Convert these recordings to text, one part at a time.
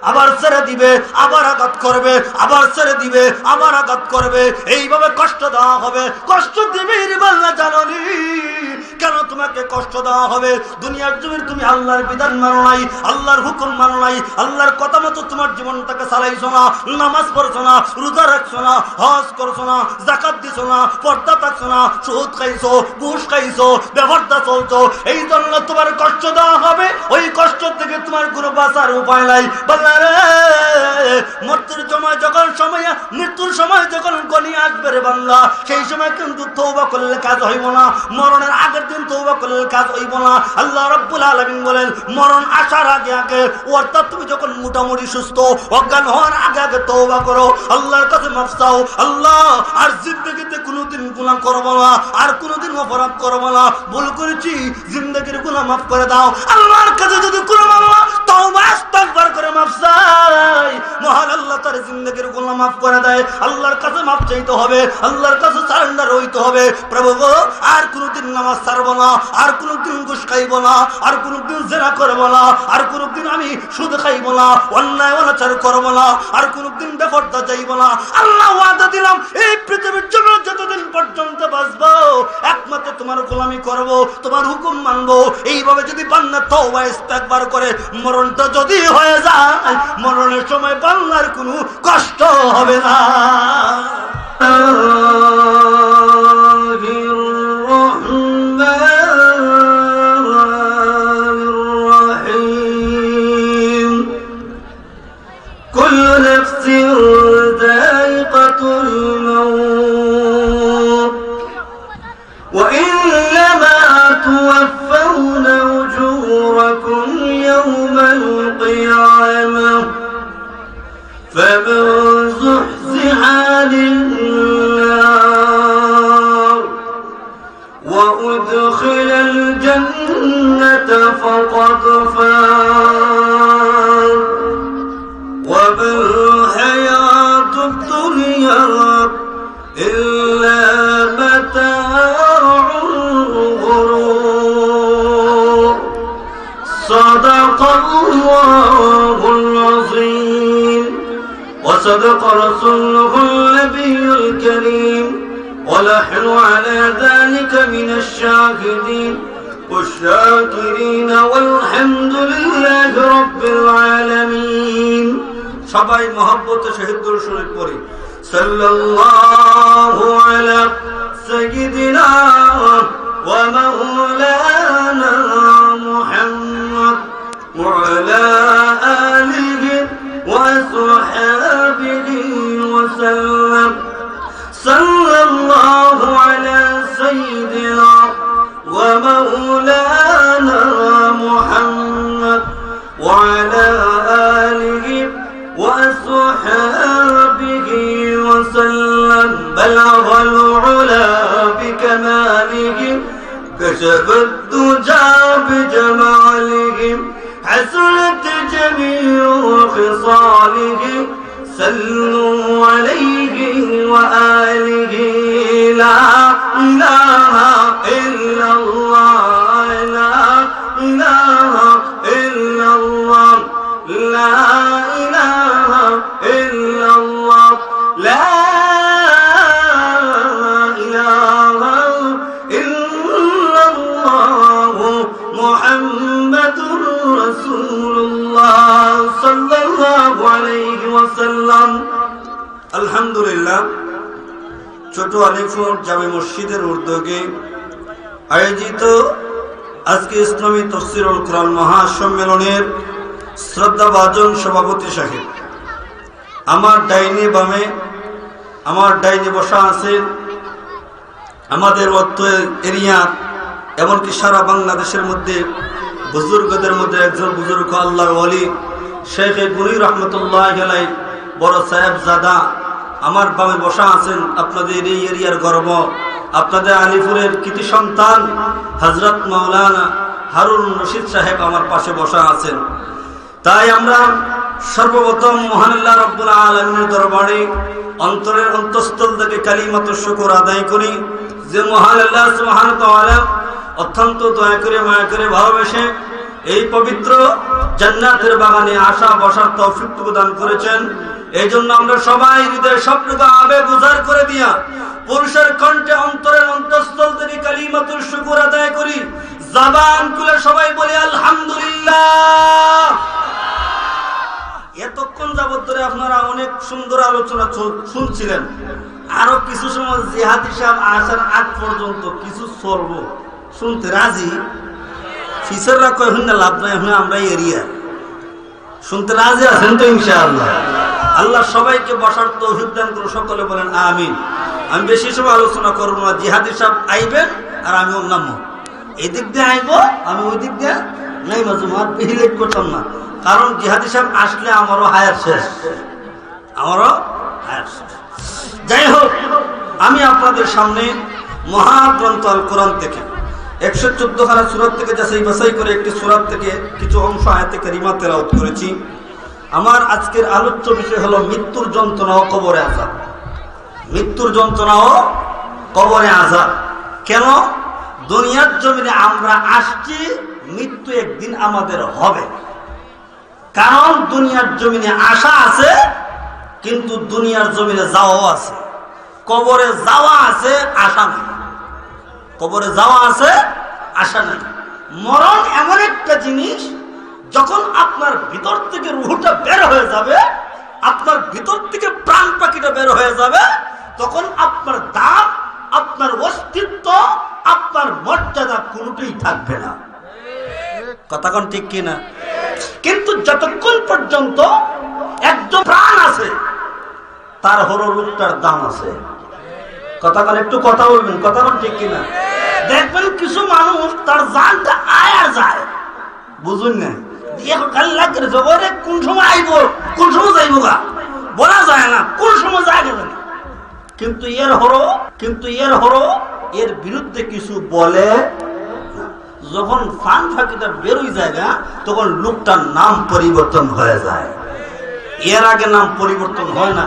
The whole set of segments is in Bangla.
আবার ছেড়ে দিবে, আবার আঘাত করবে, আবার ছেড়ে দিবে, আবার আঘাত করবে। এইভাবে কষ্ট দেওয়া হবে। কষ্ট দিবে বাংলা জানি কেন তোমাকে কষ্ট দেওয়া হবে? দুনিয়ার জমির তুমি আল্লাহর বিধান মানো নাই, আল্লাহর হুকুম মানো নাই, আল্লাহর কথা মতো তোমার জীবনটাকে চালাইছো না, নামাজ পড়ছো না, রোজা রাখছো না, হজ করছো না, যাকাত দিছো না, পর্দা থাকছো না, সুদ খাইছো, ঘুষ খাইছো, ব্যবহারটা চলছো। এই জন্য তোমার কষ্ট দেওয়া হবে। ওই কষ্ট থেকে তোমার কোনো বাঁচার উপায় নাই। বাংলারে মৃত্যুর সময় যখন গনি আসবে রে বাংলা, সেই সময় কিন্তু তওবা করলে কাজ হইব না। মরণের আগের দিন তওবা করলে কাজ হইব না। আল্লাহ রাব্বুল আলামিন বলেন, মরণ আসার আগে আগে, অর্থাৎ তুমি যখন মোটামুটি সুস্থ, অজ্ঞান হওয়ার আগে আগে তওবা করো, আল্লাহর কাছে মাফ চাও। আল্লাহ আর জিন্দেগিতে কোনোদিন গুনাহ করব না, আর কোনোদিন অপরাধ করব না, ভুল করেছি, জিন্দেগির গুনাহ মাফ করে দাও। আল্লাহর কাছে যদি কোনো মামলা তওবা ইস্তিগফার করে মাফ চাই, মহান আল্লাহ তার জিন্দেগির গুনাহ মাফ করে দেয়। আল্লাহর কাছে মাফ চাইতে হবে, আল্লাহর কাছে সারেন্ডার হইতে হবে। প্রভু গো, আর কোনোদিন নামাজ ছাড়বো না, আর কোনোদিন ঘুষ খাইব না, আর কোনোদিন জিনা করবো না, আর কোনোদিন আমি সুদ খাইব না, অন্যায় অনাচার করবো না, আর কোনোদিন বেপরদা যাইব না। আল্লাহ ওয়াদা দিলাম, এই পৃথিবীর জন্য যতদিন পর্যন্ত বাঁচবো একমাত্র তোমার গোলামি করব, তোমার হুকুম মানবো। এইভাবে যদি বান্দা তওবা ইস্তিগফার করে মরণটা যদি হয়ে যায়, মরণের সময় বান্দার কোনো কষ্ট হবে না। فمن زحزح عن النار وأدخل الجنة فقد فاز وما الحياة الدنيا إلا متاع الغرور صدق الله العظيم وصدق رسوله النبي الكريم ونحن على ذلك من الشاهدين والشاكرين والحمد لله رب العالمين সবাই মহব্বতে শহীদ দুরূদ শরীফ পড়ি। সাল্লাল্লাহু আলা সাইয়্যিদিনা ওয়া মাওলানা মুহাম্মদ ওয়া আলা আলিহি ওয়া সাহবিহি ওয়া সাল্লাম। সাল্লাল্লাহু আলা সাইয়্যিদিনা ওয়া মাওলানা মুহাম্মদ ওয়া আলা আলিহি وأصحابه وسلم بلغ العلا بكماله كشف الدجى بجماله حسنت جميع خصاله صلوا عليه وآله لا إله إلا الله لا إله إلا الله لا إله إلا الله لا إله إلا الله محمد رسول الله صلى الله عليه وسلم আলহামদুলিল্লাহ, ছোট আলিপুর জামে মসজিদের উদ্যোগে আয়োজিত আজকে ইসলামী তাফসীরুল কোরআন মহাসম্মেলনের শ্রদ্ধাভাজন সভাপতি সাহেব, আমার ডাইনে বামে, আমার ডাইনে বসা আছেন আমাদের অর্থ এরিয়া, এমনকি সারা বাংলাদেশের মধ্যে বুজুর্গদের মধ্যে একজন বুজুর্গ আল্লাহর ওয়ালি শেখ গুনি রহমতুল্লাহ আলাইহি বড় সাহেবজাদা আমার বামে বসা আছেন। আপনাদের এই এরিয়ার গর্ব, আপনাদের আলিপুরের কৃতি সন্তান হযরত মাওলানা হারুন রশিদ সাহেব আমার পাশে বসা আছেন। তাই আমরা সর্বপ্রথম মহান আল্লাহ রাব্বুল আলামিনের দরবারে অন্তরের অন্তঃস্থল থেকে কালিমাতুশ শুকর আদায় করি যে মহান আল্লাহ সুবহানাহু ওয়া তাআলা অত্যন্ত দয়া করে মায়া করে ভালোবেসে এই পবিত্র জান্নাতের বাগানে আসা বসার তৌফিকটুকু দান করেছেন। এই জন্য আমরা সবাই হৃদয়ের সবটুকু আবেগ উজাড় করে দিয়া পুরুষের কণ্ঠে অন্তরের অন্তঃস্থল থেকে কালিমাতুল শুকর আদায় করি। জবান খুলে সবাই বলি আলহামদুলিল্লাহ। এতক্ষণ যাবত ধরে আপনারা অনেক সুন্দর আলোচনা শুনছিলেন। আরো কিছু সময় জিহাদি সাহেব আসার আগ পর্যন্ত কিছু চলবো, শুনতে রাজি? ফিসাররা কয় না লাভ নাই, আমরা এরিয়া শুনতে রাজি আছেন তো? ইনশাআল্লাহ আল্লাহ সবাইকে বসার তৌফিক দান করুন। সকলে বলেন আমিন। আমি বেশি সময় আলোচনা করবো না। জিহাদি সাহেব আইবেন আর আমি নামবো, এই দিক দিয়ে আইবো, আমি ওই দিক দিয়ে নাই মাজুমাত হিলেট করতাম না। কারণ জিহাদি সাহেব আসলে আমারও হায়ার শেষ, আমারও হায়ার শেষ। যাই হোক, আমি আপনাদের সামনে মহাগ্রন্থ আল কোরআন থেকে 114 খানা সূরা থেকে যাচাই বাছাই করে একটি সূরা থেকে কিছু অংশ আয়াতে কারিমা তেলাওয়াত করেছি। আমার আজকের আলোচ্য বিষয় হলো মৃত্যুর যন্ত্রণা ও কবরে আযাব। মৃত্যুর যন্ত্রণা ও কবরে আযাব। কেন? দুনিয়ার জমিনে আমরা আসছি, মৃত্যু একদিন আমাদের হবে। কারণ দুনিয়ার জমিনে আসা আছে, কিন্তু দুনিয়ার জমিনে যাওয়াও আছে। কবরে যাওয়া আছে, আসা নাই। কবরে যাওয়া আছে, আসা নাই। মরণ এমন একটা জিনিস, যখন আপনার ভিতর থেকে রুহটা বের হয়ে যাবে, আপনার ভিতর থেকে প্রাণ পাখিটা বের হয়ে যাবে, তখন আপনার দাম, আপনার অস্তিত্ব, আপনার মর্যাদা কোনোটাই থাকবে না। কথা কোন ঠিক কিনা? কিন্তু যতক্ষণ পর্যন্ত একজন প্রাণ আছে, তার হলো লোকটার দাম আছে। কথা কোন, একটু কথা বলবেন, কথা কোন ঠিক কিনা? দেখবেন কিছু মানুষ তার জানটা আয়া যায়, বুঝুন না, কোন সময় আইব, কোন সময় যাইব, বলা যায় না, কোন সময় যায় না। কিন্তু এর হলো এর বিরুদ্ধে কিছু বলে। যখন ফান ফাঁকিটা বেরোয় জায়গা, তখন লোকটার নাম পরিবর্তন হয়ে যায়। এর আগে নাম পরিবর্তন হয় না।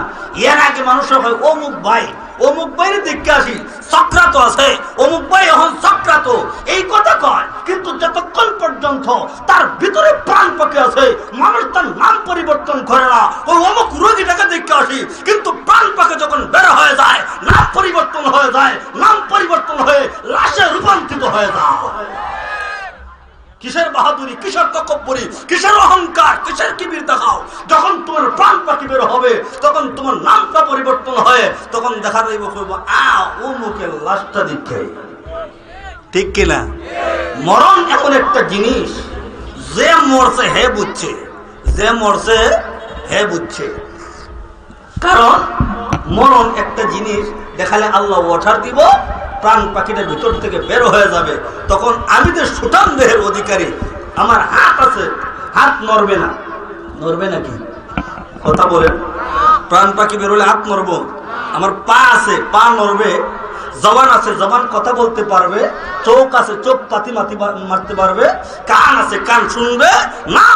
এর আগে মানুষের হয় অমুক ভাই, অমুক ভাইয়ের দেখতে আসি চক্রাত আছে, অমুক ভাই এখন চক্রাত, এই কথা কয়। কিন্তু যতক্ষণ পর্যন্ত তার ভিতরে প্রাণ পাখি আছে, মানুষ তার নাম পরিবর্তন করে না। ওই অমুক রোগীটাকে দেখতে আসি, কিন্তু প্রাণ পাখি যখন বের হয়ে যায়, নাম পরিবর্তন হয়ে যায়, নাম পরিবর্তন হয়ে লাশে রূপান্তরিত হয়ে যায়। কিসের বাহাদুরি, কিসের তকব্বরি, কিসের অহংকার, কিসের কিবির দেখাও? যখন তোমার প্রাণ পাখি বের হবে, তখন তোমার নামটা পরিবর্তন হয়, তখন দেখা যাইব ও মুখের লাশটা দিচ্ছে। ঠিক কিনা? মরণ এমন একটা জিনিস, যে মরছে হে বুঝছে, যে মরছে হে বুঝছে। কারণ মরণ একটা জিনিস দেখালে আল্লাহ ওঠার দিব, প্রাণ পাখিটা ভিতর থেকে বের হয়ে যাবে। তখন আমি যে সুঠাম দেহের অধিকারী, আমার হাত আছে, হাত নড়বে না। নড়বে নাকি? কথা বলেন। প্রাণ পাখি বের হলে হাত নড়বো। আমার পা আছে, পা নড়বে। জবান আছে, জবান কথা বলতে পারবে। চোখ আছে, চোখ পাতি মারতে পারবে। কান আছে, কান শুনবে না।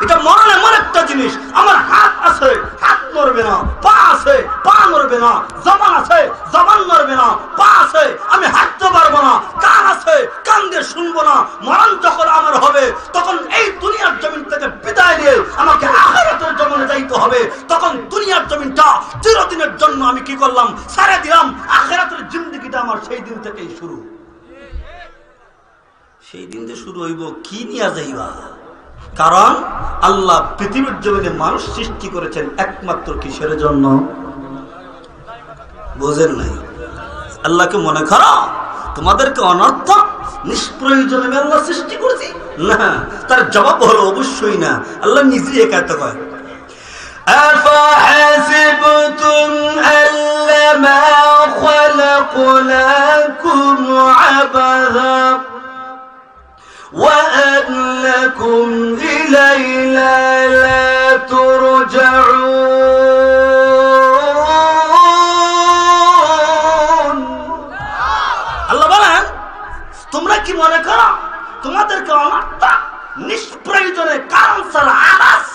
এটা মরণ এমন একটা জিনিস। আমার হাত আছে, হাত নড়বে না। পা আছে, পা নড়বে না। জবান আছে, জবান নড়বে না। পা আছে, আমি হাঁটতে পারবো না। কান আছে, কান দিয়ে শুনবো না। মরণ যখন আমার হবে, তখন এই দুনিয়ার জমিন থেকে বিদায় নিয়ে আমাকে আখিরাতের জমিনে যাইতে হবে। তখন দুনিয়ার জমিনটা চিরদিনের জন্য আমি কি করলাম? ছেড়ে দিলাম। আখিরাতের জিন্দেগিটা আমার সেই দিন থেকেই শুরু। সেই দিন যে শুরু হইব, কি নিয়ে যাইবা? কারণ আল্লাহ পৃথিবীর জমিনে মানুষ সৃষ্টি করেছেন একমাত্র কিসের জন্য? বোঝেন নাই? আল্লাহকে মনে করো তোমাদেরকে অনর্থক নিষ্প্রয়োজনে আল্লাহ সৃষ্টি করেছি? না, তার জবাব হলো অবশ্যই না। আল্লাহ নিজেই একাত্ম কয়, أفحسبتم أنما خلقناكم عبثا وأنكم إلينا لا ترجعون। আল্লাহ বলেন, তোমরা কি মনে করো তোমাদেরকে অনর্থক নিষ্প্রয়োজনে কারণ ছাড়া আবাস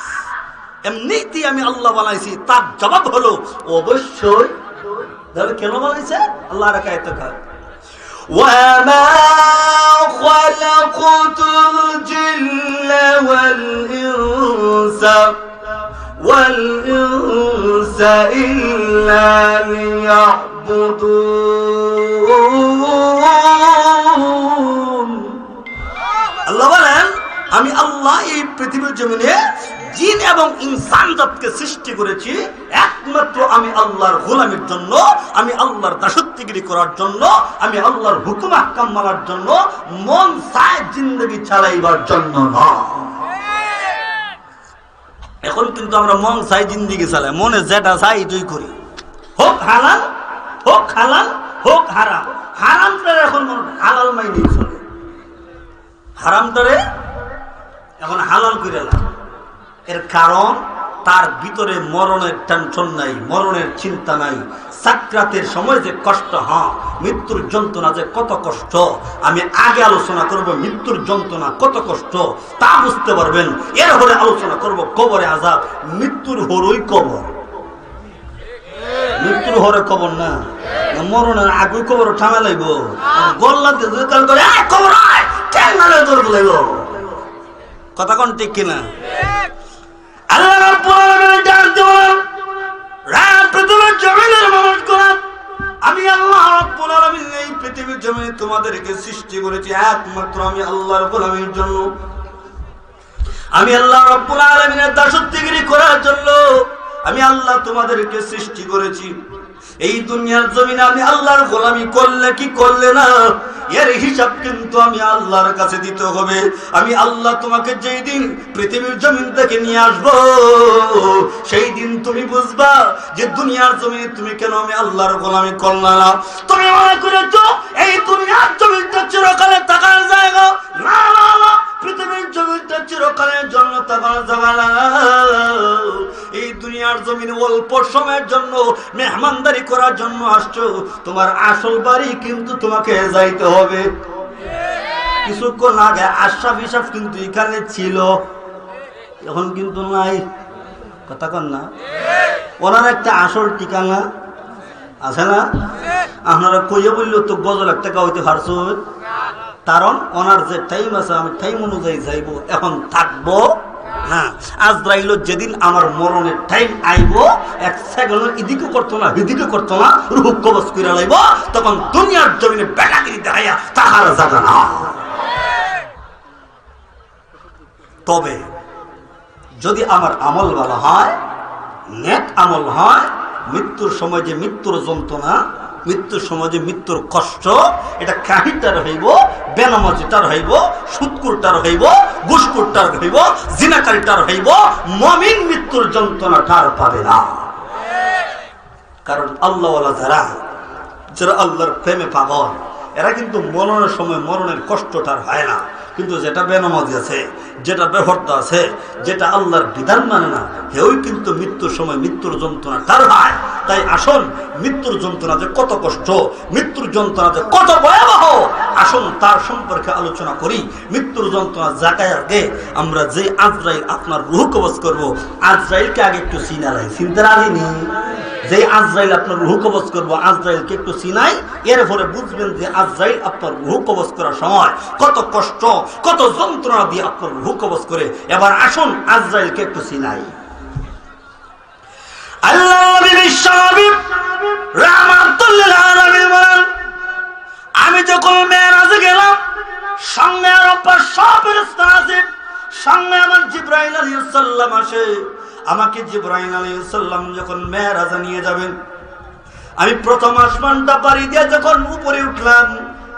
এমনিতেই আমি আল্লাহ বানাইছি? তার জবাব হলো অবশ্যই। কেন বানাইছে? আল্লাহ রাখায়ত وما خلقت الجن والإنس إلا ليعبدون আল্লাহ বলেন আমি আল্লাহ এই পৃথিবীর জমিনে জিন এবং ইনসান জাতকে সৃষ্টি করেছি একমাত্র আমি আল্লাহর গোলামির জন্য, আমি আল্লাহর দাসত্বগিরি করার জন্য, আমি আল্লাহর হুকুম আহকাম মানার জন্য, মন চায় জিন্দগি চালাইবার জন্য না। এখন কিন্তু আমরা মন চাই জিন্দগি চালাই, মনে যেটা চাই এটাই করি, হোক হালাল হোক হালাল হোক হারাম। হারামটারে এখন হালাল মাইনে চলে, হারামটারে এখন হালাল করে না। এর কারণ তার ভিতরে মরণের টেনশন নাই, মরণের চিন্তা নাই। সাকরাতের সময় যে কষ্ট, হ্যাঁ মৃত্যুর যন্ত্রণা যে কত কষ্ট আমি আগে আলোচনা করব। মৃত্যুর যন্ত্রণা কত কষ্ট তা বুঝতে পারবেন। এর হলে আলোচনা করব কবরে আযাব। মৃত্যুর হরই কবর, মৃত্যুর হরে কবর না, মরণের আগে কবর ঠামা লাগব। গল্লাতে করে কবর কথা কোন ঠিক কিনা? আল্লাহ রাব্বুল আলামিন ডাক দেন, রাত পৃথিবীর জমিনের মানুষগুলো, আমি আল্লাহ রাব্বুল আলামিন এই পৃথিবীর জমিনে তোমাদেরকে সৃষ্টি করেছি একমাত্র আমি আল্লাহর গোলামির জন্য, আমি আল্লাহ রাব্বুল আলামিনের দাসত্বগিরি করার জন্য। আমি আল্লাহ তোমাদেরকে সৃষ্টি করেছি। এই দুনিয়ার জমিনে আমি আল্লাহর গোলামি করলে কি করলে না, এর হিসাব কিন্তু আমি আল্লাহর কাছে দিতে হবে। আমি আল্লাহ তোমাকে যেই দিন পৃথিবীর জমিন থেকে নিয়ে আসবো, সেই দিন তুমি বুঝবা যে দুনিয়ার জমিনে তুমি কেন আমি আল্লাহর গোলামি করলা না। তুমি মনে করেছো এই দুনিয়ার জমিনটা চিরকালে থাকার জায়গা? না না না, পৃথিবীর জমিনটা চিরকালের জন্য থাকার জায়গা না। এই দুনিয়ার জমিনে অল্প সময়ের জন্য মেহমানদারি করার জন্য আসছো, তোমার আসল বাড়ি কিন্তু তোমাকে যাইতে হবে। কিছুক্ষণ আগে আশরাফ হিসাব কিন্তু এখানে ছিল, এখন কিন্তু নাই। কথা কন না? ওনার একটা আসল ঠিকানা আছে না? আপনারা কইয়া বললেও তো গজল একটা গাইতে পারছো, কারণ ওনার যে টাইম আছে আমি টাইম অনুযায়ী যাইব, এখন থাকবো না। আজরাইল যেদিন আমার মরণের টাইম আইব, এক সেকেন্ড এদিকে করতো না এদিকে করতো না, রূহ কবজ করে লাইব, তখন দুনিয়ার জমিনে বেটাগিরি দেখাইয়া তাহার জায়গা না। তবে যদি আমার আমল ভালো হয়, নেক আমল হয়, মৃত্যুর সময় যে মৃত্যুর যন্ত্রণা, মৃত্যুর সময় যে মৃত্যুর কষ্ট, এটা কাহিরটার হইব, বেনামাজিটার হইব, সুদকুরটার হইব, ঘুষখোরটার হইব, জিনাকারীটার হইব। মুমিন মৃত্যুর যন্ত্রণা টার পাবে না। কারণ আল্লাহওয়ালা যারা আল্লাহর প্রেমে পাগল, এরা কিন্তু মরণের সময় মরণের কষ্টটার হয় না। কিন্তু যেটা বেনামাজি আছে, যেটা বেহর্দা আছে, যেটা আল্লাহর বিধান মানে না, হেউই কিন্তু মৃত্যুর সময় মৃত্যুর যন্ত্রণা তার হয়। তাই আসুন মৃত্যুর যন্ত্রণা যে কত কষ্ট, মৃত্যুর যন্ত্রণা যে কত ভয়াবহ, আসুন তার সম্পর্কে আলোচনা করি। মৃত্যুর যন্ত্রণা জায়গায় আগে আমরা যে আজরাইল আপনার রূহ কবজ করবো, আজরাইলকে আগে একটু চিনালাই, চিনতে রাজিনি? যে আজরাইল আপনার রূহ কবজ করবো, আজরাইলকে একটু চিনাই, এর পরে বুঝবেন যে আজরাইল আপনার রূহ কবজ করার সময় কত কষ্ট, কত যন্ত্রণা দিয়ে আপনার রূহ কবজ করে। এবার আসুন আজরাইলকে একটু চিনাই। আল্লাহ নবী বিশ্বনবী রাহমাতুল লিল আলামিন বলেন, আমি যখন মেরাজে গেলাম, সঙ্গে আর অপর সব ফেরেশতা আছে, সঙ্গে আমার জিবরাইল আলাইহিস সালাম আসে। আমাকে জিবরাইল আলাইহিস সালাম যখন মেরাজে নিয়ে যাবেন, আমি প্রথম আসমানটা পাড়ি দিয়ে যখন উপরে উঠলাম,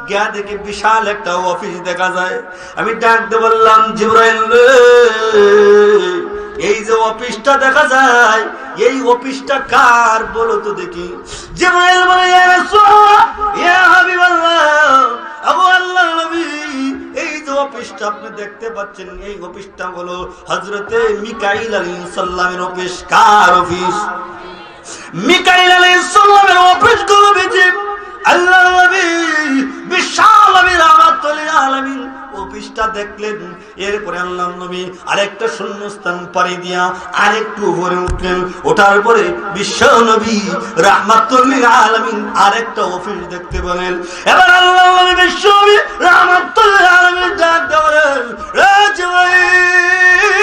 গিয়া দেখি বিশাল একটা অফিস দেখা যায়। আমি ডাকতে বললাম, জিবরাইল এই যে অফিসটা দেখা যায়, এই অফিসটা কার বলো তো দেখি। জিবরাইল বলে, ইয়া রাসূলুল্লাহ, ইয়া হাবিবাল্লাহ, আবু আল্লাহর নবী, এই যে অফিসটা আপনি দেখতে পাচ্ছেন, এই অফিসটা হলো হযরতে মিকাইল আলাইহিস সালামের অফিস। কার অফিস? মিকাইল আলাইহিস সালামের অফিস গুলো বেজে আল্লাহর নবী বিশাল নবী রাহমাতুল লিল আলামিন অফিসটা দেখলেন। এরপরে আল্লাহর নবী আরেকটা শূন্যস্থান পাড়ি দিয়া আরেকটু উপরে উঠলেন। ওঠার পরে বিশ্ব নবী রাহমাতুল লিল আলামিন আরেকটা অফিস দেখতে পেলেন। এবার আল্লাহর নবী বিশ্ব নবী রাহমাতুল লিল আলামিন ডাক দেন, রে জিবরাইল,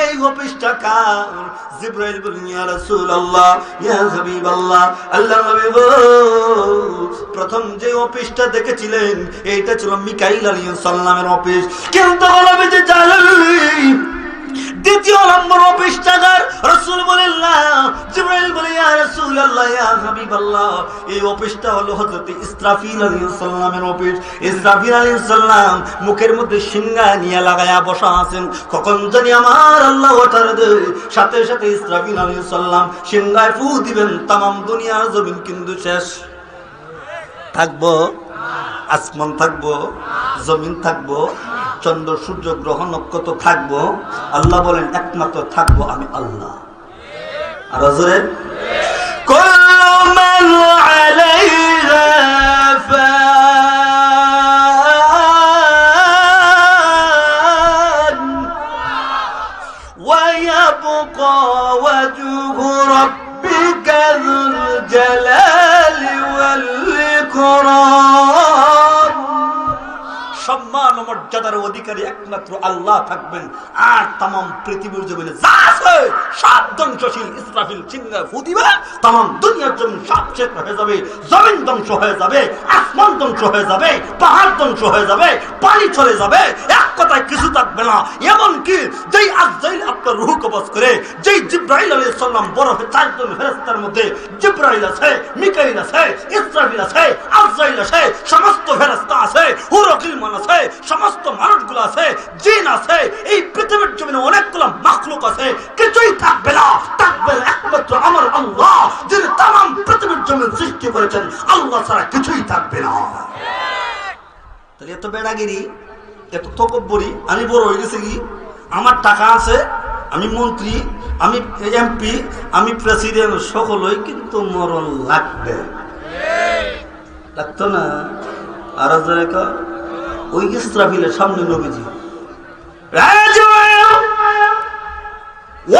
এই অফিসটা কার? জিবরাইল বলেন, ইয়া রাসূলুল্লাহ, ইয়া হাবিবাল্লাহ, আল্লাহর নবী গো, প্রথম যে অফিসটা দেখেছিলেন এইটা ছিল মিকাইল আলাইহিস সালামের অফিস, কিন্তু নবী যে জানেন দ্বিতীয় নম্বর অফিসটা কার? রাসূল বলেন না। জিবরাইল বলে, ইয়া রাসূলুল্লাহ, ইয়া হাবিবাল্লাহ, এই অফিসটা হলো হযরত ইসরাফিল আলাইহিস সালামের অফিস। ইসরাফিল আলাইহিস সালাম মুখের মধ্যে সিংহা নিয়ে লাগায়া বসা আছেন। কখন জানি আমার আল্লাহ ওঠার দেয়, সাথে সাথে ইসরাফিল আলাইহিস সালাম সিংহায় ফু দিবেন। তামাম দুনিয়ার জমিন কিন্তু শেষ থাকবো, আসমান থাকবো, জমিন থাকবো, চন্দ্র সূর্য গ্রহ নক্ষত্র থাকবো। আল্লাহ বলেন একমাত্র থাকবো আমি আল্লাহ। আর জোরে কুল্লু মান আলাইহা ফান ওয়া ইয়াবকা ওয়াজহু রাব্বিকা যুল জালালি ওয়াল ইকরাম। সম্মান ও মর্যাদার অধিকারী একমাত্র আল্লাহ থাকবেন। আর তামাম পৃথিবীর জমিনে যা আছে সব ধ্বংসশীল। ইসরাফিল সিংহায় ফু দিবে, তামাম দুনিয়ার জমিন সব শেষ হয়ে যাবে, জমিন ধ্বংস হয়ে যাবে, আসমান ধ্বংস হয়ে যাবে, পাহাড় ধ্বংস হয়ে যাবে, পানি চলে যাবে, এক কথায় কিছু থাকবে না। এমনকি যেই আজরাইল আপনার রূহ কবজ করে, যেই জিবরাইল আলাইহিস সালাম বরফে চারজন ফেরেশতার মধ্যে জিবরাইল আছে, মিকাইল আছে, ইসরাফিল আছে, আজরাইল আছে, সমস্ত ফেরেশতা আছে, হুরকিল আছে, সমস্ত মানুষগুলো আছে, জিন আছে, এই পৃথিবীর জমিনে অনেকগুলো মাখলুক আছে, কিছুই থাকবে না। থাকবে একমাত্র আমার আল্লাহ, যিনি তামাম পৃথিবীর জমিন সৃষ্টি করেছেন। আল্লাহ ছাড়া কিছুই থাকবে না। তাহলে এত বেড়াগিরি, এত তকব্বরি, আমি বড় হয়ে গেছি কি, আমার টাকা আছে, আমি মন্ত্রী, আমি এমপি, আমি প্রেসিডেন্ট, সকলই কিন্তু মরণ লাগবে, লাগতো না? আর ওই ইসরাফিলের সামনে নবীজি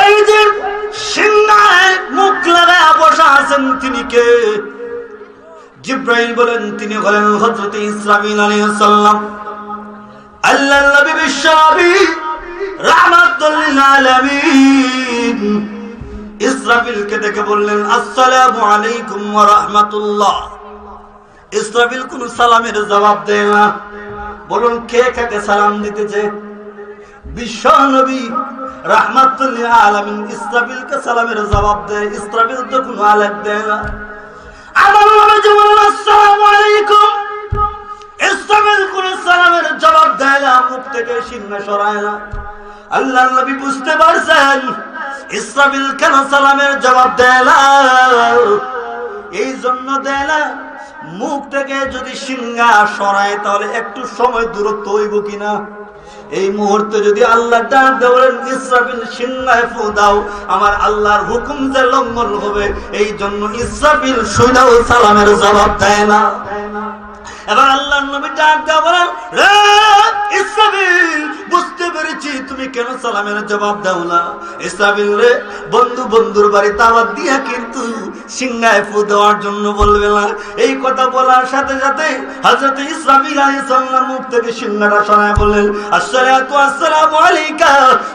ওই যে সিংহায় মুখ লাগায় বসা আছেন, তিনি কে? জিবরাইল বলেন তিনি হলেন হযরত ইসরাফিল আলাইহিস সালাম। আল্লাহর নবী বিশ্ব নবী রাহমাতুল লিল আলামিন ইসরাফিলকে দেখে বললেন, আসসালামু আলাইকুম ওয়া রাহমাতুল্লাহ। ইসরাফিল কোন সালামের জবাব দেয় না। বলুন কে কাকে সালাম দিতেছে? বিশ্ব নবী রাহমাতুল লিল আলামিন ইসরাফিলকে সালামের জবাব দেয়। ইসরাফিল তো কোনো আলাপ দেয় না। আমার নবী বলেন আসসালামু আলাইকুম। ইসরাফিল কোন সালামের জবাব দেয় না, মুখ থেকে সিংহ সরায় না। আল্লাহর নবী বুঝতে পারছেন ইসরাফিল কেন সালামের জবাব দেয় না। এই জন্য দেয় না, মুখ থেকে যদি সিংহা সরায় তাহলে একটু সময় দূরত্ব হইব কিনা। এই মুহূর্তে যদি আল্লাহ ডাক দেন ইসরাফিল সিংহায় ফু দাও, আমার আল্লাহর হুকুম যে লঙ্ঘন হবে, এই জন্য ইসরাফিল শুনেও সালামের জবাব দেয় না। এবার আল্লাহর নবী ডাক দেয়া বলেন, রে ইসরাফিল, বুঝতে পেরেছি তুমি কেন সালামের জবাব দাও না। ইসরাফিল রে, বন্ধু বন্ধুর বাড়ি দাওয়াত দিয়া কিন্তু সিংহায় ফু দেওয়ার জন্য বলবে না। এই কথা বলার সাথে সাথে হযরত ইসরাফিল আলাইহিস সালাম মুখ থেকে সিংহাটা সরায় বললেন, আসসালাতু আসসালামু আলাইকা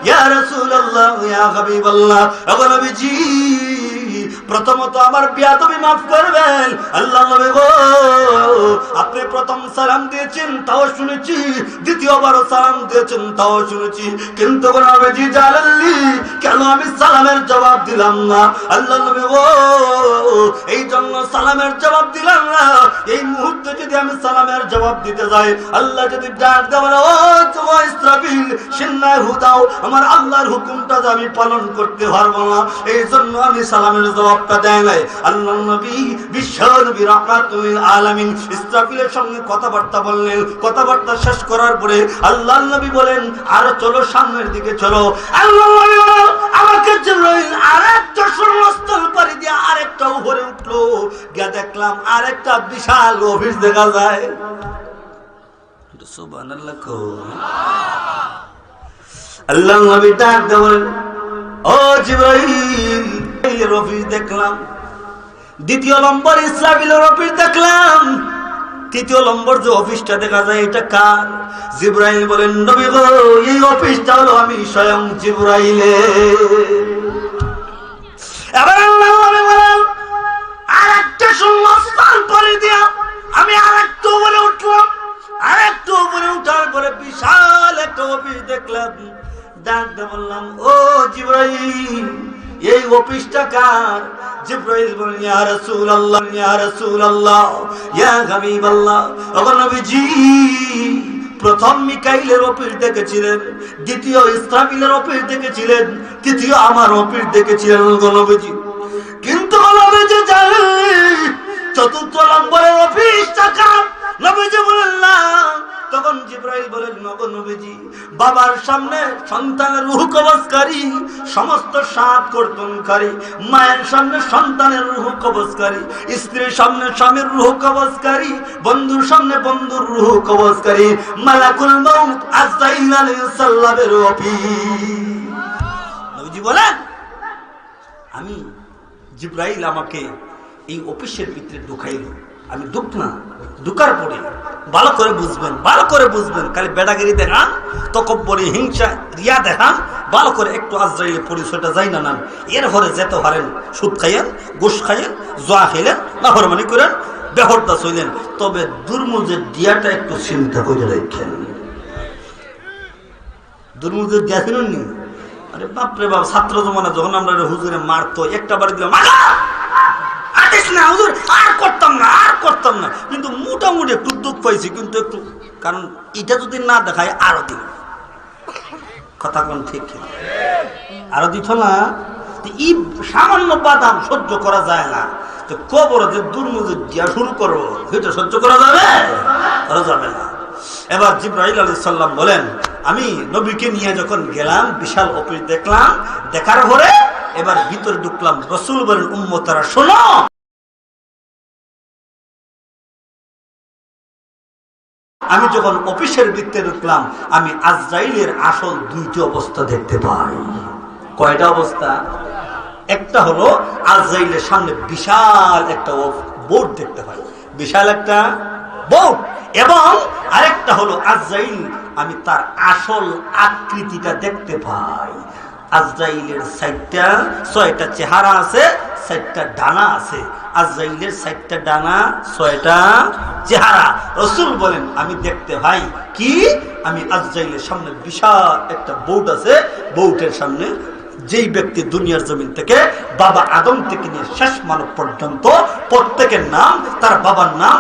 ইয়া রাসূলুল্লাহ ইয়া হাবিবাল্লাহ। ওগো নবীজি, প্রথমত আমার বিয়াদবি মাফ করবেন। আল্লাহ নবী গো, আপনি প্রথম সালাম দিয়েছেন তাও শুনেছি, দ্বিতীয়বারও সালাম দিয়েছেন তাও শুনেছি, কিন্তু নবীজি জানাননি কেন আমি সালামের জবাব দিলাম না। আল্লাহ নবী গো, এই জন্য সালামের জবাব দিলাম না। এই মুহূর্তে যদি আমি সালামের জবাব দিতে যাই, আল্লাহ যদি ডাক দেওয়া, ও তোমার ইসরাফিল সিংহায় ফু দাও, আমার আল্লাহর হুকুমটা যে আমি পালন করতে পারবো না, এই জন্য আমি সালামের জবাবটা দেয় নাই। আল্লাহ নবী বিশ্ব নবী রাহমাতুল লিল আলামিন ইসরাফিলের সঙ্গে কথাবার্তা বললেন। কথাবার্তা শেষ করার পরে আল্লাহ নবী বলেন, আর চলো সামনের দিকে চলো। আল্লাহ নবী বলেন, আমাকে জিবরাইল আরেকটা শূন্যস্থান পাড়ি দিয়ে আরেকটা উপরে উঠলো, গিয়ে দেখলাম আরেকটা বিশাল অফিস দেখা যায়। সুবহানাল্লাহ কো আল্লাহ নবী ডাক দেন ও জিবরাইল এই অফিস দেখলাম দ্বিতীয় নম্বর ইসরাফিলের অফিস দেখলাম তৃতীয় নম্বর যে অফিসটা দেখা যায় এটা কার জিবরাইল বলেন নবী গো এই অফিসটা হলো আমি স্বয়ং জিবরাইলের এবার আল্লাহ নবী বলেন আরেকটা শূন্যস্থান করে দিয়া আমি আরেকটু উপরে উঠলাম আরেকটু উপরে উঠার পরে বিশাল একটা অফিস দেখলাম ডাক দিয়ে বললাম ও জিবরাইল এই অফিসটা কার জিবরাইল বলেন ইয়া রাসূলুল্লাহ ইয়া রাসূলুল্লাহ ইয়া হাবিবাল্লাহ ও নবীজি প্রথম মিকাইলের অফিস দেখেছিলেন দ্বিতীয় ইসরাফিলের অফিস দেখেছিলেন তৃতীয় আমার অফিস দেখেছিলেন গো নবীজি কিন্তু নবীজি জানেন চতুর্থ নম্বরের অফিসটা কার নবীজি বলেন না তখন জিবরাইল বলেন নবীজি বাবার সামনে সন্তানের রূহ কবজকারী সমস্ত সাত কর্তনকারী মায়ের সামনে সন্তানের রূহ কবজকারী স্ত্রীর সামনে স্বামীর রূহ কবজকারী বন্ধুর সামনে বন্ধুর রূহ কবজকারী মালাকুল মউত আজরাইল আলাইহিস সালামের অফিস নবীজি বলেন আমি জিবরাইল আমাকে এই অফিসের ভিতরে ঢুকাইল আমি ঢুকার পরে ভালো করে বুঝবেন খালি বেড়াগিরি দেখান তকব্বরি হিংসা রিয়া দেখান ভালো করে একটু আজরাইলের পরিচয়টা যাই না নাম এর ঘরে যেতে পারেন সুদ খাইয়েন ঘুষ খাইয়েন জোয়া খাইলেন নাফরমানি করেন বেহরদাস হইলেন তবে দুর্মুজের দিয়াটা একটু চিন্তা করে রাখেন দুর্মুজের দিয়া নি আরে বাপরে বাপ ছাত্র জমানা যখন আমরা হুজুরে মারতো একটা বাড়ি দিলাম না হুজুর আর করতাম না কিন্তু মোটামুটি একটু দুঃখ পাইছি কিন্তু একটু কারণ এটা যদি না দেখায় আরো দিন কথা কোন ঠিক আরো দিত না ই সামান্য বাদাম সহ্য করা যায় না তো কবর যে দুর্মুজুর দিয়া শুরু করবো সেটা সহ্য করা যাবে না এবার জিবরাইল আলাইহিস সালাম বলেন আমি নবীকে নিয়ে যখন গেলাম বিশাল অফিস দেখলাম দেখার পরে এবার ভিতরে ঢুকলাম রাসূল বলেন উম্মতারা শোনো আমি যখন অফিসের ভিতরে ঢুকলাম আমি আজরাইলের আসল দুইটি অবস্থা দেখতে পাই কয়টা অবস্থা একটা হলো আজরাইলের সামনে বিশাল একটা বোর্ড দেখতে পাই বিশাল একটা বোর্ড এবং আরেকটা হলো আজরাইল আমি তার আসল আকৃতিটা দেখতে পাই আজরাইলের 6টা চেহারা আছে 6টা ডানা আছে আজরাইলের 6টা ডানা 6টা চেহারা রাসূল বলেন আমি দেখতে ভাই কি আমি আজরাইলের সামনে বিশাল একটা বোর্ড আছে বোর্ডের সামনে যেই ব্যক্তি দুনিয়ার জমিন থেকে বাবা আদম থেকে নিয়ে শেষ মানব পর্যন্ত প্রত্যেকের নাম তার বাবার নাম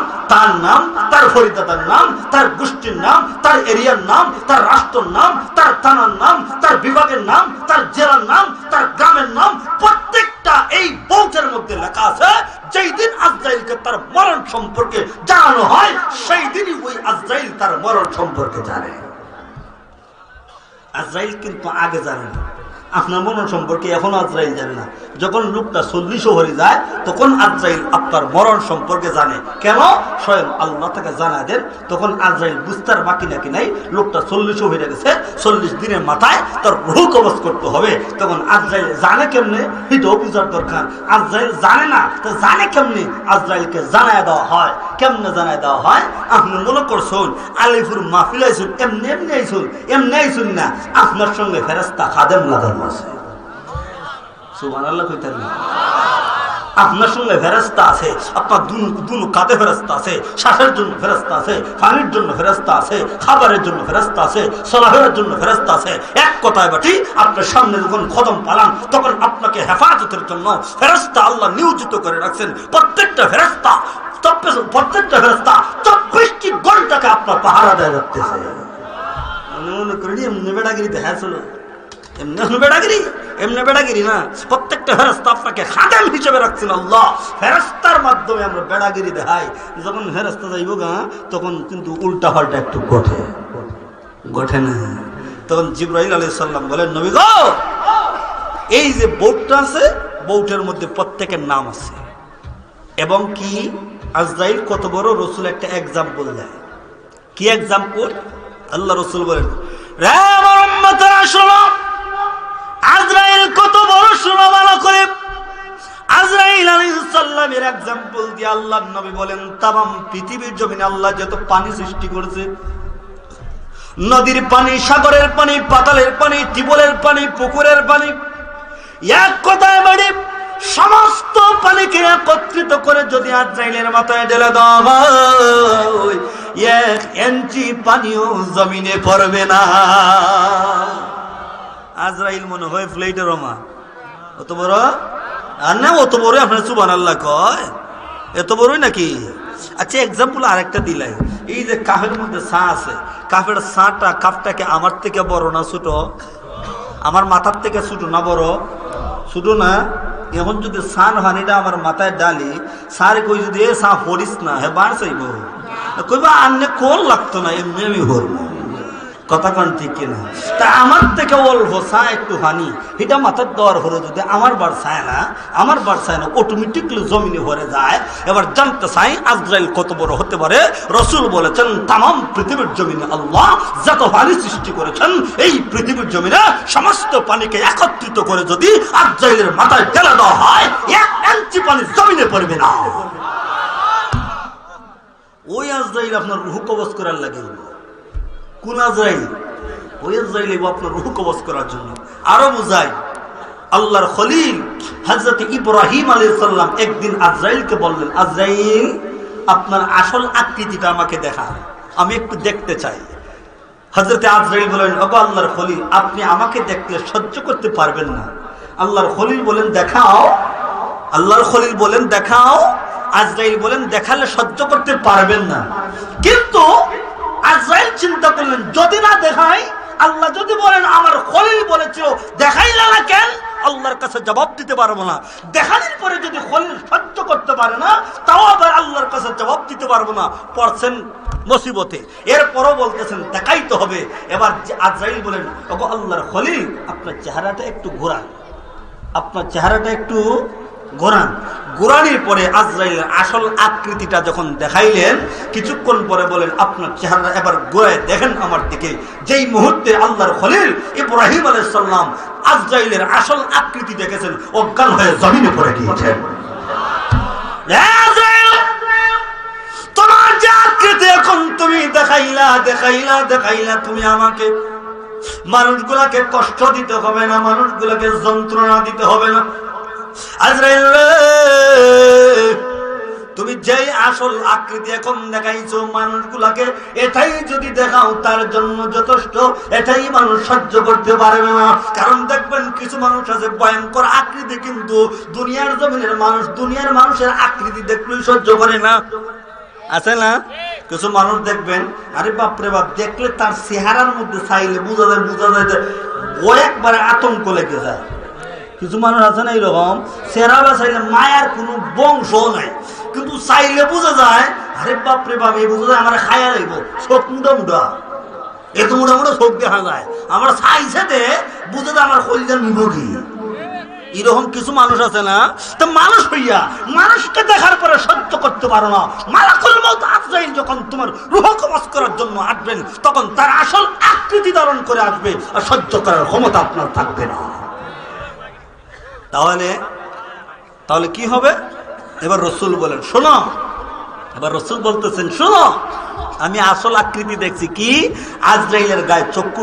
তার ফরিদাদার নাম তার গোষ্ঠীর নাম তার এরিয়ার নাম তার রাষ্ট্রের নাম তার থানার নাম তার বিভাগের নাম তার জেলার নাম তার গ্রামের নাম প্রত্যেকটা এই বউটের মধ্যে লেখা আছে যেই দিন আজরাইলকে তার মরণ সম্পর্কে জানানো হয় সেই দিনই ওই আজরাইল তার মরণ সম্পর্কে জানে আজরাইল কিন্তু আগে জানে না আপনার মরণ সম্পর্কে এখন আজরাইল জানে না যখন লোকটা 40 হয়ে যায় তখন আজরাইল আপনার মরণ সম্পর্কে জানে কেন স্বয়ং আল্লাহ তাকে জানা দেন তখন আজরাইল বুঝতার বাকি নাকি নাই লোকটা 40 হয়ে গেছে 40 দিনের মাথায় তার রূহ কবজ করতে হবে তখন আজরাইল জানে কেমনে এটাও বুঝার দরকার আজরাইল জানে না তো জানে কেমনে আজরাইলকে জানায় দেওয়া হয় কেমনে জানায় দেওয়া হয় আপনি মনে করছেন আলিপুর মাহফিল আইসুন এমনি আইসুন না আপনার সঙ্গে ফেরেশতা খাদেম লাগানো আছে সুবহানাল্লাহ কইতেন না আপনার সঙ্গে ফেরেশতা আছে আপনার দুনো কাঁধে ফেরেশতা আছে শ্বাসের জন্য ফেরেশতা আছে পানির জন্য ফেরেশতা আছে খাবারের জন্য ফেরেশতা আছে সলাহের জন্য ফেরেশতা আছে এক কথায় বাটি আপনার সামনে যখন কদম পালান তখন আপনাকে হেফাজতের জন্য ফেরেশতা আল্লাহ নিয়োজিত করে রাখছেন প্রত্যেকটা ফেরেশতা 24টি ঘন্টাকে আপনার পাহারা দেয় রাখতেছে মনে করি এমনি বেড়াগিরি দেখা ছিল এমনি বেড়াগিরি না প্রত্যেকটা ফেরেশতা আপনাকে খাদেম হিসেবে রাখছেন আল্লাহ ফেরেশতার মাধ্যমে আমরা বেড়াগিরি দেখাই যখন ফেরেশতা যাইব গা তখন কিন্তু উল্টা পাল্টা একটু ঘটে না তখন জিবরাইল আলাইহিস সালাম বলেন নবী গো এই যে বোর্ডটা আছে বোর্ডের মধ্যে প্রত্যেকের নাম আছে এবং কি আজরাইল কত বড় রাসূল একটা एग्जांपल দেয় কি एग्जांपल আল্লাহ রাসূল বলেন রে আমার উম্মতরা শোনো আজরাইল কত বড় শোনো ভালো করে আজরাইল আলাইহিস সালামের एग्जांपल দিয়ে আল্লাহর নবী বলেন तमाम পৃথিবীর জমিনে আল্লাহ যত পানি সৃষ্টি করেছে নদীর পানি সাগরের পানি পাতালের পানি টিউবওয়েলের পানি পুকুরের পানি এক কথায় মানে সমস্ত পানিকে একত্রিত করে যদি আজরাইলের মাথায় ঢেলে দেওয়া হয় 1 ইঞ্চি পানিও জমিনে পড়বে না আজরাইল মনে হয় ফ্লাইটের রমা অত বড় আর না অত বড় আপনার সুবহানাল্লাহ কয় এত বড়ই নাকি আচ্ছা एग्जांपल আরেকটা দিলাই এই যে কাফের মধ্যে সা আছে কাফের সাটা কাফটাকে আমার থেকে বড় না ছোট আমার মাথার থেকে ছোট না বড় ছোট না এখন যদি সান হানিটা আমার মাথায় ডালি সারে কই যদি এ সা হরিস না হে বার চাইব কইবা আন্নে কোন লাগতো না এমনি আমি হরবো কথা কোন ঠিক কিনা তা আমার থেকে অল্প সা একটু হানি এটা মাথার দেওয়ার হলো যদি আমার বার চায় না অটোমেটিকলি জমিনে ভরে যায় এবার জানতে চাই আজরাইল কত বড় হতে পারে রাসূল বলেছেন तमाम পৃথিবীর জমিনে আল্লাহ যত পানি সৃষ্টি করেছেন এই পৃথিবীর জমিনে সমস্ত পানিকে একত্রিত করে যদি আজরাইলের মাথায় ঢেলে দেওয়া হয় 1 ইঞ্চি পানি জমিনে পড়বে না ওই আজরাইল আপনার রূহ কবজ করার লাগে কোন আজরাইল ওই আজরাইল আপনার রূহ কবজ করার জন্য আরো বুঝাই আল্লাহর খলিল হযরত ইব্রাহিম আলাইহিস সালাম একদিন আজরাইলকে বললেন আজরাইল আপনার আসল আকৃতিটা আমাকে দেখান আমি একটু দেখতে চাই হযরত আজরাইল বলেন ওগো আল্লাহর খলিল আপনি আমাকে দেখতে সহ্য করতে পারবেন না আল্লাহর খলিল বলেন দেখাও আল্লাহর খলিল বলেন দেখাও আজরাইল বলেন দেখালে সহ্য করতে পারবেন না কিন্তু আজরাইল চিন্তা করলেন যদি না দেখাই আল্লাহ যদি বলেন আমার খলিল বলেছিল দেখাইলা না কেন আল্লাহর কাছে জবাব দিতে পারবো না দেখানোর পরে যদি খলিল সহ্য করতে পারে না তাও আবার আল্লাহর কাছে জবাব দিতে পারবো না পড়ছেন মুসিবতে এরপরও বলতেছেন দেখাইতে হবে এবার আজরাইল বলেন ওগো আল্লাহর খলিল আপনার চেহারাটা একটু ঘোরান ঘোরানির পরে আজরাইলের আসল আকৃতিটা যখন দেখাইলেন কিছুক্ষণ পরে বলেন আপনার চেহারা এবার ঘোরায় দেখেন আমার দিকে যেই মুহূর্তে আল্লাহর খলিল ইব্রাহিম আলাইহিস সালাম আজরাইলের আসল আকৃতি দেখেছেন অজ্ঞান হয়ে জমিনে পড়ে গিয়েছেন আজরাইল তোমার যে আকৃতি এখন তুমি দেখাইলা তুমি আমাকে মানুষগুলাকে কষ্ট দিতে হবে না মানুষগুলাকে যন্ত্রণা দিতে হবে না আজরাইল তুমি যেই আসল আকৃতি এখন দেখাইছো মানুষগুলাকে এটাই যদি দেখাও তার জন্য যথেষ্ট এটাই মানুষ সহ্য করতে পারবে না কারণ দেখবেন কিছু মানুষ আছে ভয়ঙ্কর আকৃতি কিন্তু দুনিয়ার জমিনের মানুষ দুনিয়ার মানুষের আকৃতি দেখলেই সহ্য করে না আছে না কিছু মানুষ দেখবেন আরে বাপরে বাপ দেখলে তার চেহারার মধ্যে চাইলে বোঝা যায় ও একবারে আতঙ্ক লেগে যায় কিছু মানুষ আছে না এরকম চেহারা চাইলে মায়ার কোনো বংশ নাই কিন্তু চাইলে বোঝা যায় আরে বাপরে বাপ এই বোঝা যায় আমার খায়া লাগব চোখ মুডা এত মুডা চোখ দেখা যায় আমার চাইছে দে বোঝা যায় আমার কলিজার মুরগি এরকম কিছু মানুষ আছে না তো মানুষ হইয়া মানুষকে দেখার পরে সহ্য করতে পারো না মালাকুল মউত আজরাইল যখন তোমার রূহ কবজ করার জন্য আসবেন তখন তার আসল আকৃতি ধারণ করে আসবে আর সহ্য করার ক্ষমতা আপনার থাকবে না তাহলে কি হবে এবার রাসূল বলেন শোনো এবার রাসূল বলতেছেন শোনো আমি আসল আকৃতি দেখছি কি আজরাইলের গায়ে চক্ষু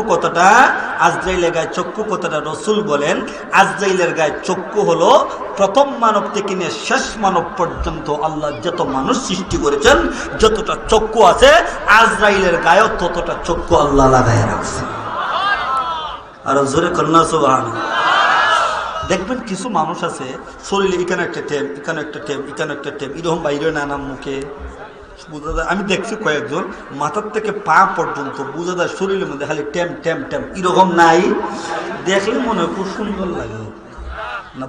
কতটা রাসূল বলেন আজরাইলের গায়ে চক্ষু হলো প্রথম মানব থেকে নিয়ে শেষ মানব পর্যন্ত আল্লাহ যত মানুষ সৃষ্টি করেছেন যতটা চক্ষু আছে আজরাইলের গায়ে ততটা চক্ষু আল্লাহ লাগায় রাখছে আর জোরে কন্যা সুবহানাল্লাহ দেখবেন কিছু মানুষ আছে শরীরে এখানে একটা টেম এরকম বাইরে নানাম মুখে বোঝা যায় আমি দেখছি কয়েকজন মাথার থেকে পা পর্যন্ত বোঝা যায় শরীরের মধ্যে খালি টেম এরকম নাই দেখলে মনে হয় খুব সুন্দর লাগে না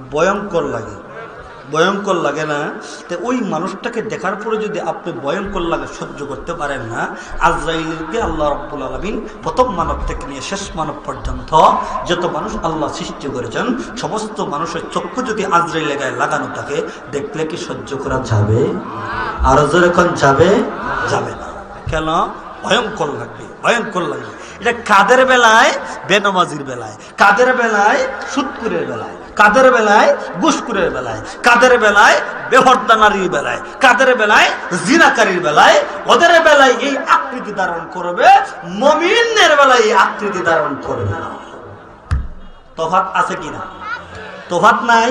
ভয়ঙ্কর লাগে না তো ওই মানুষটাকে দেখার পরে যদি আপনি ভয়ঙ্কর লাগে সহ্য করতে পারেন না আজরাইলকে আল্লাহ রাব্বুল আলামিন প্রথম মানব থেকে নিয়ে শেষ মানব পর্যন্ত যত মানুষ আল্লাহ সৃষ্টি করেছেন সমস্ত মানুষের চক্ষু যদি আজরাইলের গায়ে লাগানো থাকে দেখলে কি সহ্য করা যাবে আর যখন যাবে না কেন ভয়ঙ্কর লাগবে, ভয়ঙ্কর লাগবে। এটা কাদের বেলায়? বেনামাজির বেলায়, কাদের বেলায়? সুদকুরের বেলায়, কাদের বেলায়? ঘুষখোরের বেলায়, কাদের বেলায়? বেপরদা নারীর বেলায়, কাদের বেলায়? জিনাকারীর বেলায়। ওদের বেলায় এই আকৃতি ধারণ করবে, মুমিনের বেলায় এই আকৃতি ধারণ করবে না। তফাৎ আছে কিনা? তফাৎ নাই?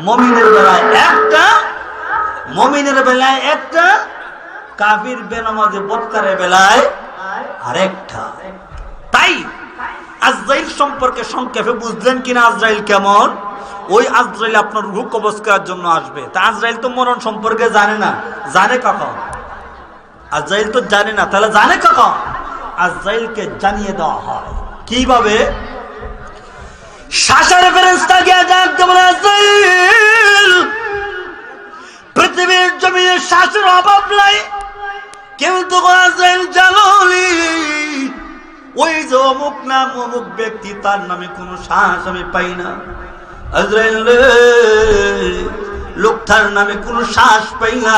মুমিনের বেলায় একটা, মুমিনের বেলায় একটা, কাফির বেনামাজি বদকারের বেলায় আরেকটা। তাই আজরাইল সম্পর্কে সংক্ষেপে বুঝলেন কিনা আজরাইল কেমন? ওই আজরাইল আপনার রূহ কবজ করার জন্য আসবে। তা আজরাইল তো মরণ সম্পর্কে জানে না, জানে কখন? আজরাইল তো জানে না, তাহলে জানে কখন? আজরাইলকে জানিয়ে দেওয়া হয়। কিভাবে? শ্বাসের ফেরেশতা গিয়ে ডাকতে বলে, আজরাইল পৃথিবীর জমিনে শ্বাসের অভাব নাই, কিন্তু আজরাইল জানলি ওই যে অমুক নাম অমুক ব্যক্তি, তার নামে কোনো শ্বাস আমি পাই না। আজরাইল লোকটার নামে কোনো শ্বাস পাই না।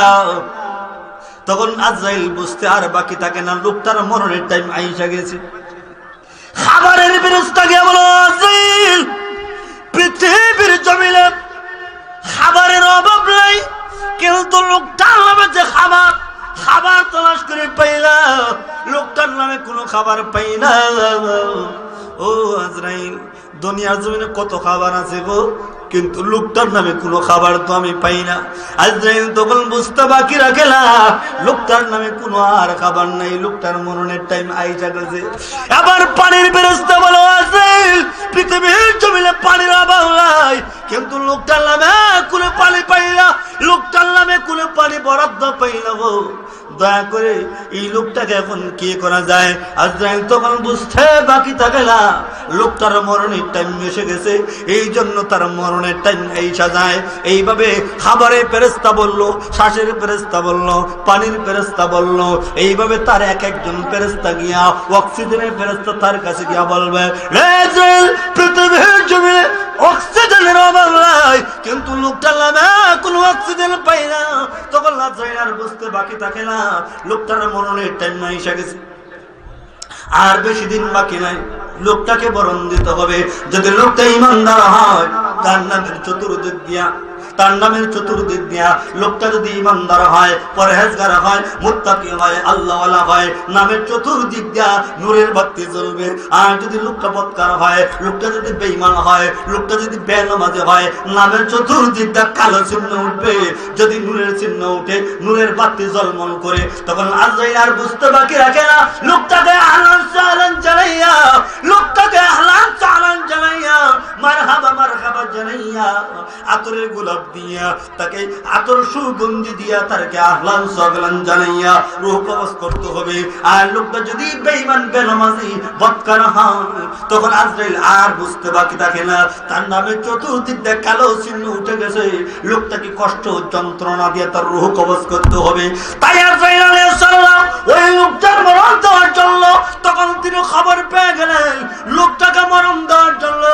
তখন আজরাইল বুঝতে আর বাকি থাকে না, লোকটার মরণের টাইম আইসা গেছে। খাবারের ফেরেশতা গিয়ে বলো, আজরাইল পৃথিবীর জমিনে খাবারের অভাব নাই, কিন্তু লোকটার নামে যে খাবার, খাবার তলাশ করে পাই না, লোকটার নামে কোনো খাবার পাই না। ও আজরাইল, দুনিয়ার জমিনে কত খাবার আছে গো, কিন্তু লোকটার নামে কোনো খাবার তো আমি পাই না। আজরাইল তখন বুঝতে বাকি রাখে না, লোকটার নামে কোনো আর খাবার নাই, লোকটার মরণের টাইম আইসা গেছে। আবার পানির ফেরেশতা বলো, আজরাইল পৃথিবীর জমিনে পানির অভাব নাই, কিন্তু লোকটার নামে কোনো পানি পাই না, লোকটার নামে কোনো পানি বরাদ্দ পাই না গো। দয়া করে এই লোকটাকে এখন কি করা যায়? আজরাইল তখন বুঝতে বাকি থাকে না, লোকটার মরণের টাইম এসে গেছে, এই জন্য তার মরণের টাইম আইসা যায়। এইভাবে খাবারের ফেরেশতা বললো, শ্বাসের ফেরেশতা বললো, পানির ফেরেশতা বললো, এইভাবে তার এক একজন ফেরেশতা গিয়া অক্সিজেনের ফেরেশতা তার কাছে গিয়া বলবে, আজরাইল পৃথিবীর জমিনে অক্সিজেনের অভাব নাই, কিন্তু লোকটার নামে কোনো অক্সিজেন পাই না। তখন আজরাইল আর বুঝতে বাকি থাকে না, লোকটার মরণের টাইম আইসা গেছে, আর বেশি দিন বাকি নাই, লোকটাকে বরণ দিতে হবে। যদি লোকটা ইমানদার হয়, তার নামের চতুর্দিক দিয়া, তার নামের চতুর্দিক দিয়া লোকটা যদি ইমানদার হয়, পরহেজগার হয়, মুত্তাকি হয়, আল্লাহওয়ালা হয়, নামের চতুর্দিক দিয়া নূরের বাতি জ্বলবে। আর যদি লোকটা বদকার হয়, লোকটা যদি বেঈমান হয়, লোকটা যদি বেনামাজি হয়, নামের চতুর্দিক দিয়া কালো চিহ্ন উঠবে। যদি নূরের চিহ্ন উঠে, নূরের বাতি জ্বলমল করে, তখন আজরাইল আর বুঝতে বাকি রাখে না, লোকটাকে আহলান সাহলান জানাইয়া, লোকটাকে আহলান সাহলান জানাইয়া, মারহাবা মারহাবা জানাইয়া, আতরের গোলাপ দিয়া, তাকে আতর সুগন্ধি দিয়া, তাকে আহলান সাহলান জানাইয়া রূহ কবজ করতে হবে। আর লোকটা যদি বেঈমান বেনামাজি বদকার হয়, তখন আজরাইল আর বুঝতে বাকি থাকে না, তার নামে চতুর্দিক দিয়ে কালো চিহ্ন উঠে গেছে, লোকটাকে কষ্ট যন্ত্রণা দিয়ে তার রূহ কবজ করতে হবে। তাই আজরাইল আলাইহিস সালাম ওই লোকটার মরণ দেওয়ার জন্য তখন তিনি খবর পেয়ে গেলেন, লোকটাকে মরণ দেওয়ার জন্য,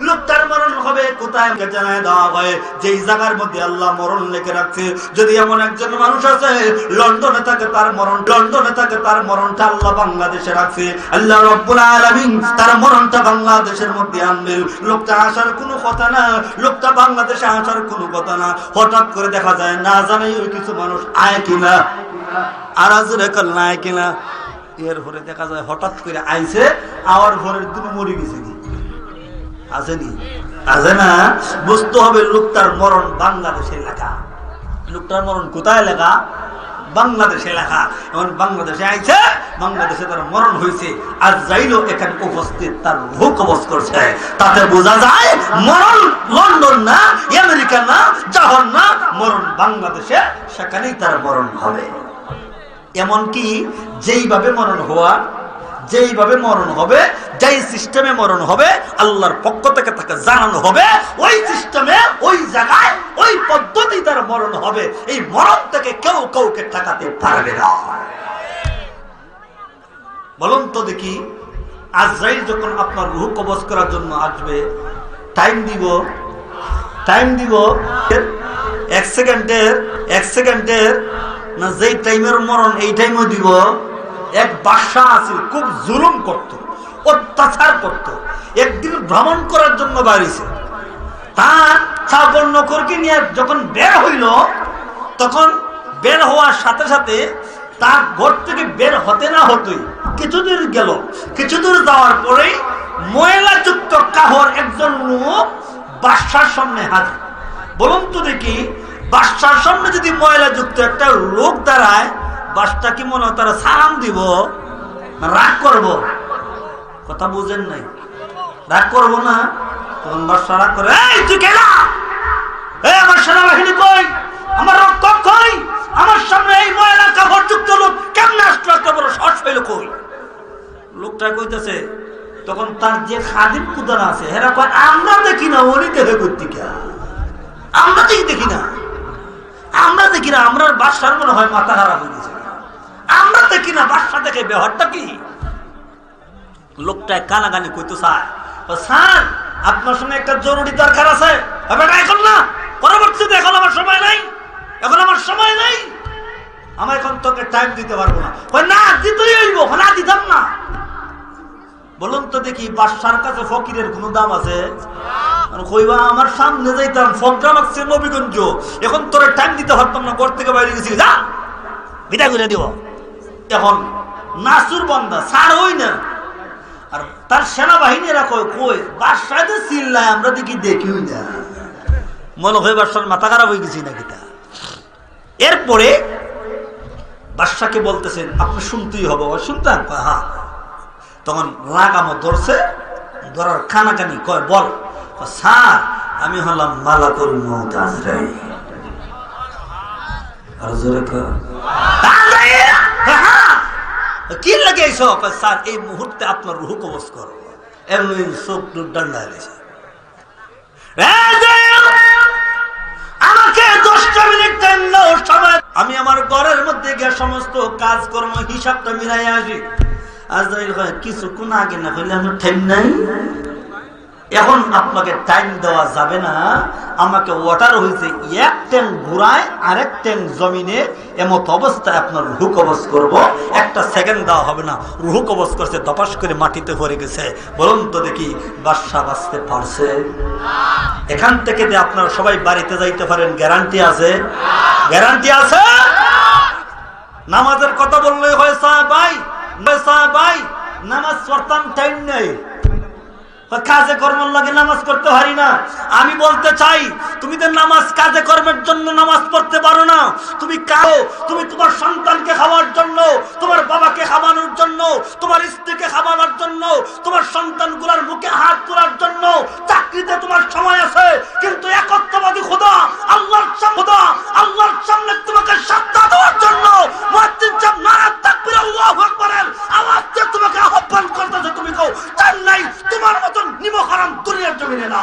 লোকটার মরণ হবে কোথায় জানায় দেওয়া হয়, যেই জায়গার মধ্যে আল্লাহ মরণ লিখে রাখছে। যদি এমন একজন মানুষ আছে লন্ডনে থাকে, তার মরণ, লন্ডনে থাকে, তার মরণটা আল্লাহ বাংলাদেশে রাখছে, আল্লাহ রাব্বুল আলামিন তার মরণটা বাংলাদেশের মধ্যে আনবেন। লোকটা আসার কোনো কথা না, লোকটা বাংলাদেশে আসার কোনো কথা না। হঠাৎ করে দেখা যায় না জানাই ওই কিছু মানুষ আয় কিনা, আর আজরে কাল না আয় কিনা, এর পরে দেখা যায় হঠাৎ করে আইছে, আওয়ার ভোরের দিন মরে গেছে। কি আসেনি? আছে না? বুঝতে হবে লোকটার মরণ বাংলাদেশে লেখা। লোকটার মরণ কোথায় লেখা? বাংলাদেশে লেখা। এখন বাংলাদেশে আইছে, বাংলাদেশে তার মরণ হয়েছে, আজরাইলও এখানে উপস্থিত, তার রূহ কবজ করছে। তাতে বোঝা যায় মরণ লন্ডন না, আমেরিকা না, জাহান না, মরণ বাংলাদেশে, সেখানেই তার মরণ হবে। এমনকি যেইভাবে মরণ হওয়া, যেইভাবে মরণ হবে, যেই সিস্টেমে মরণ হবে, আল্লাহর পক্ষ থেকে তাকে জানানো হবে, ওই সিস্টেমে, ওই জায়গায়, ওই পদ্ধতি তার মরণ হবে। এই মরণ থেকে কেউ কাউকে ঠেকাতে পারবে না। বলুন তো দেখি, আজরাইল যখন আপনার রূহ কবজ করার জন্য আসবে, টাইম দিব, টাইম দিব এক সেকেন্ডের, এক সেকেন্ডের না, যেই টাইমের মরণ এই টাইমও দিব, এক বাদশাহ আছিল, খুব জুলুম করত, অত্যাচার করত। একদিন ভ্রমণ করার জন্য বাড়িছে, তার চাকর নকরকে নিয়ে যখন বের হইল, তখন বের হওয়ার সাথে সাথে তার ঘর থেকে বের হতে না হতোই কিছুদূর গেল। কিছুদূর যাওয়ার পরেই ময়লাযুক্ত কাহর একজন লোক বাদশার সামনে হাজির। বলুন তো দেখি, বাদশার সামনে যদি ময়লাযুক্ত একটা লোক দাঁড়ায়, বাদশা কি মনে হয় তারা সালাম দিব না রাগ করব? কথা বুঝেন নাই? রাগ করবো না? তখন বাদশা রাগ করে, এই তুই কেনা, আমার সেনাবাহিনী কই, আমার রক্ষক কই, আমার সামনে এই ময়লা কাপড়যুক্ত লোক কেমনে আসলো, একটা বড় সাহস হইল কই? লোকটা কইতেছে, তখন তার যে খাদিম কুদারা আছে হেরা কয়, আমরা দেখি না, উনি দেখে করতে কে? আমরা দেখি না, আমরা দেখি না, আমরা বাদশার মনে হয় মাথা খারাপ হয়ে গেছে, আমরা দেখি না, বাদশা দেখে ব্যবহারটা কি? লোকটা কানাকানি কইতে চায়, স্যার আপনার সঙ্গে একটা জরুরি দরকার আছে, এখন না, পরবর্তীতে, এখন আমার সময় নাই, এখন আমার সময় নাই, আমার এখন তোকে টাইম দিতে পারবো না। না দিতেই হইব, না দিতাম না। বলুন তো দেখি, বাদশার কাছে ফকিরের কোনো দাম আছে? কইবা আমার সামনে যাইতাম, ফকরাম আসছে নবীগঞ্জ, এখন তোর টাইম দিতে পারতাম না, ঘর থেকে বাইরে গেছি, যা বিদায় করে দিব। এখন নাসুর বান্দা সার হই না, আর তার সেনাবাহিনীরা কই কই বাদশায় তো চিল্লায়, আমরা দেখি দেখিও না, মনে হয় বাদশার মাথা খারাপ হয়ে গেছি নাকি তা। এরপরে বাদশাকে বলতেছেন, আপনি শুনতেই হবে। শুনতাম? হ্যাঁ। তখন লাগামো ধরছে, ধরার খানাকানি কয়, বল। স্যার আমি হলাম মালাকুল মউত আজরাইল। আর জোরে কয়, কি লাগে এইসব? স্যার এই মুহূর্তে আপনার রুহ কবজ করো। এমনি চোখ ডান্ডা হয়েছে, আমাকে 10টা মিনিট টাইম দাও, সময় আমি আমার ঘরের মধ্যে গিয়ে সমস্ত কাজকর্ম হিসাবটা মিলাই আসি। আজরাইল হয়, কিছুক্ষণ আগে না হইলে আমার টাইম নাই, এখন আপনাকে টাইম দেওয়া যাবে না, আমাকে অর্ডার হয়েছে এক ট্যাং ঘুরায় আরেক ট্যাং জমিনে, এমত অবস্থায় আপনার রুহ কবজ করবো, একটা সেকেন্ড দেওয়া হবে না। রুহ কবজ করছে, দপাস করে মাটিতে পড়ে গেছে। বলুন তো দেখি, বাদশা বাঁচতে পারছে? এখান থেকে যে আপনারা সবাই বাড়িতে যাইতে পারেন, গ্যারান্টি আছে? গ্যারান্টি আছে? নামাজের কথা বললে হয়, সাহেব ভাই নামাজ পড়তাম, টাইম নেই, কাজে কর্মের লাগে নামাজ পড়তে পারি না। আমি বলতে চাই, তুমি তো নামাজ কাজে কর্মের জন্য নামাজ পড়তে পারো না, তুমি কাও, তুমি তোমার সন্তানকে খাওয়ার জন্য, তোমার বাবাকে খাওয়ানোর জন্য, তোমার স্ত্রীকে খাওয়ানোর জন্য, তোমার সন্তানগুলোর মুখে হাত তোলার জন্য চাকরিতে তোমার সময় আছে, কিন্তু একত্ববাদী খোদা আল্লাহর সামনে তোমাকে সাজদা দেওয়ার জন্য মুয়াজ্জিন সাহেব নারা তাকবীর আল্লাহু আকবারের আওয়াজ দিয়ে তোমাকে আহ্বান করতেছে, তুমি কও চাই নাই, তোমার মতন নিমক হারাম দুনিয়ার জমিনে না।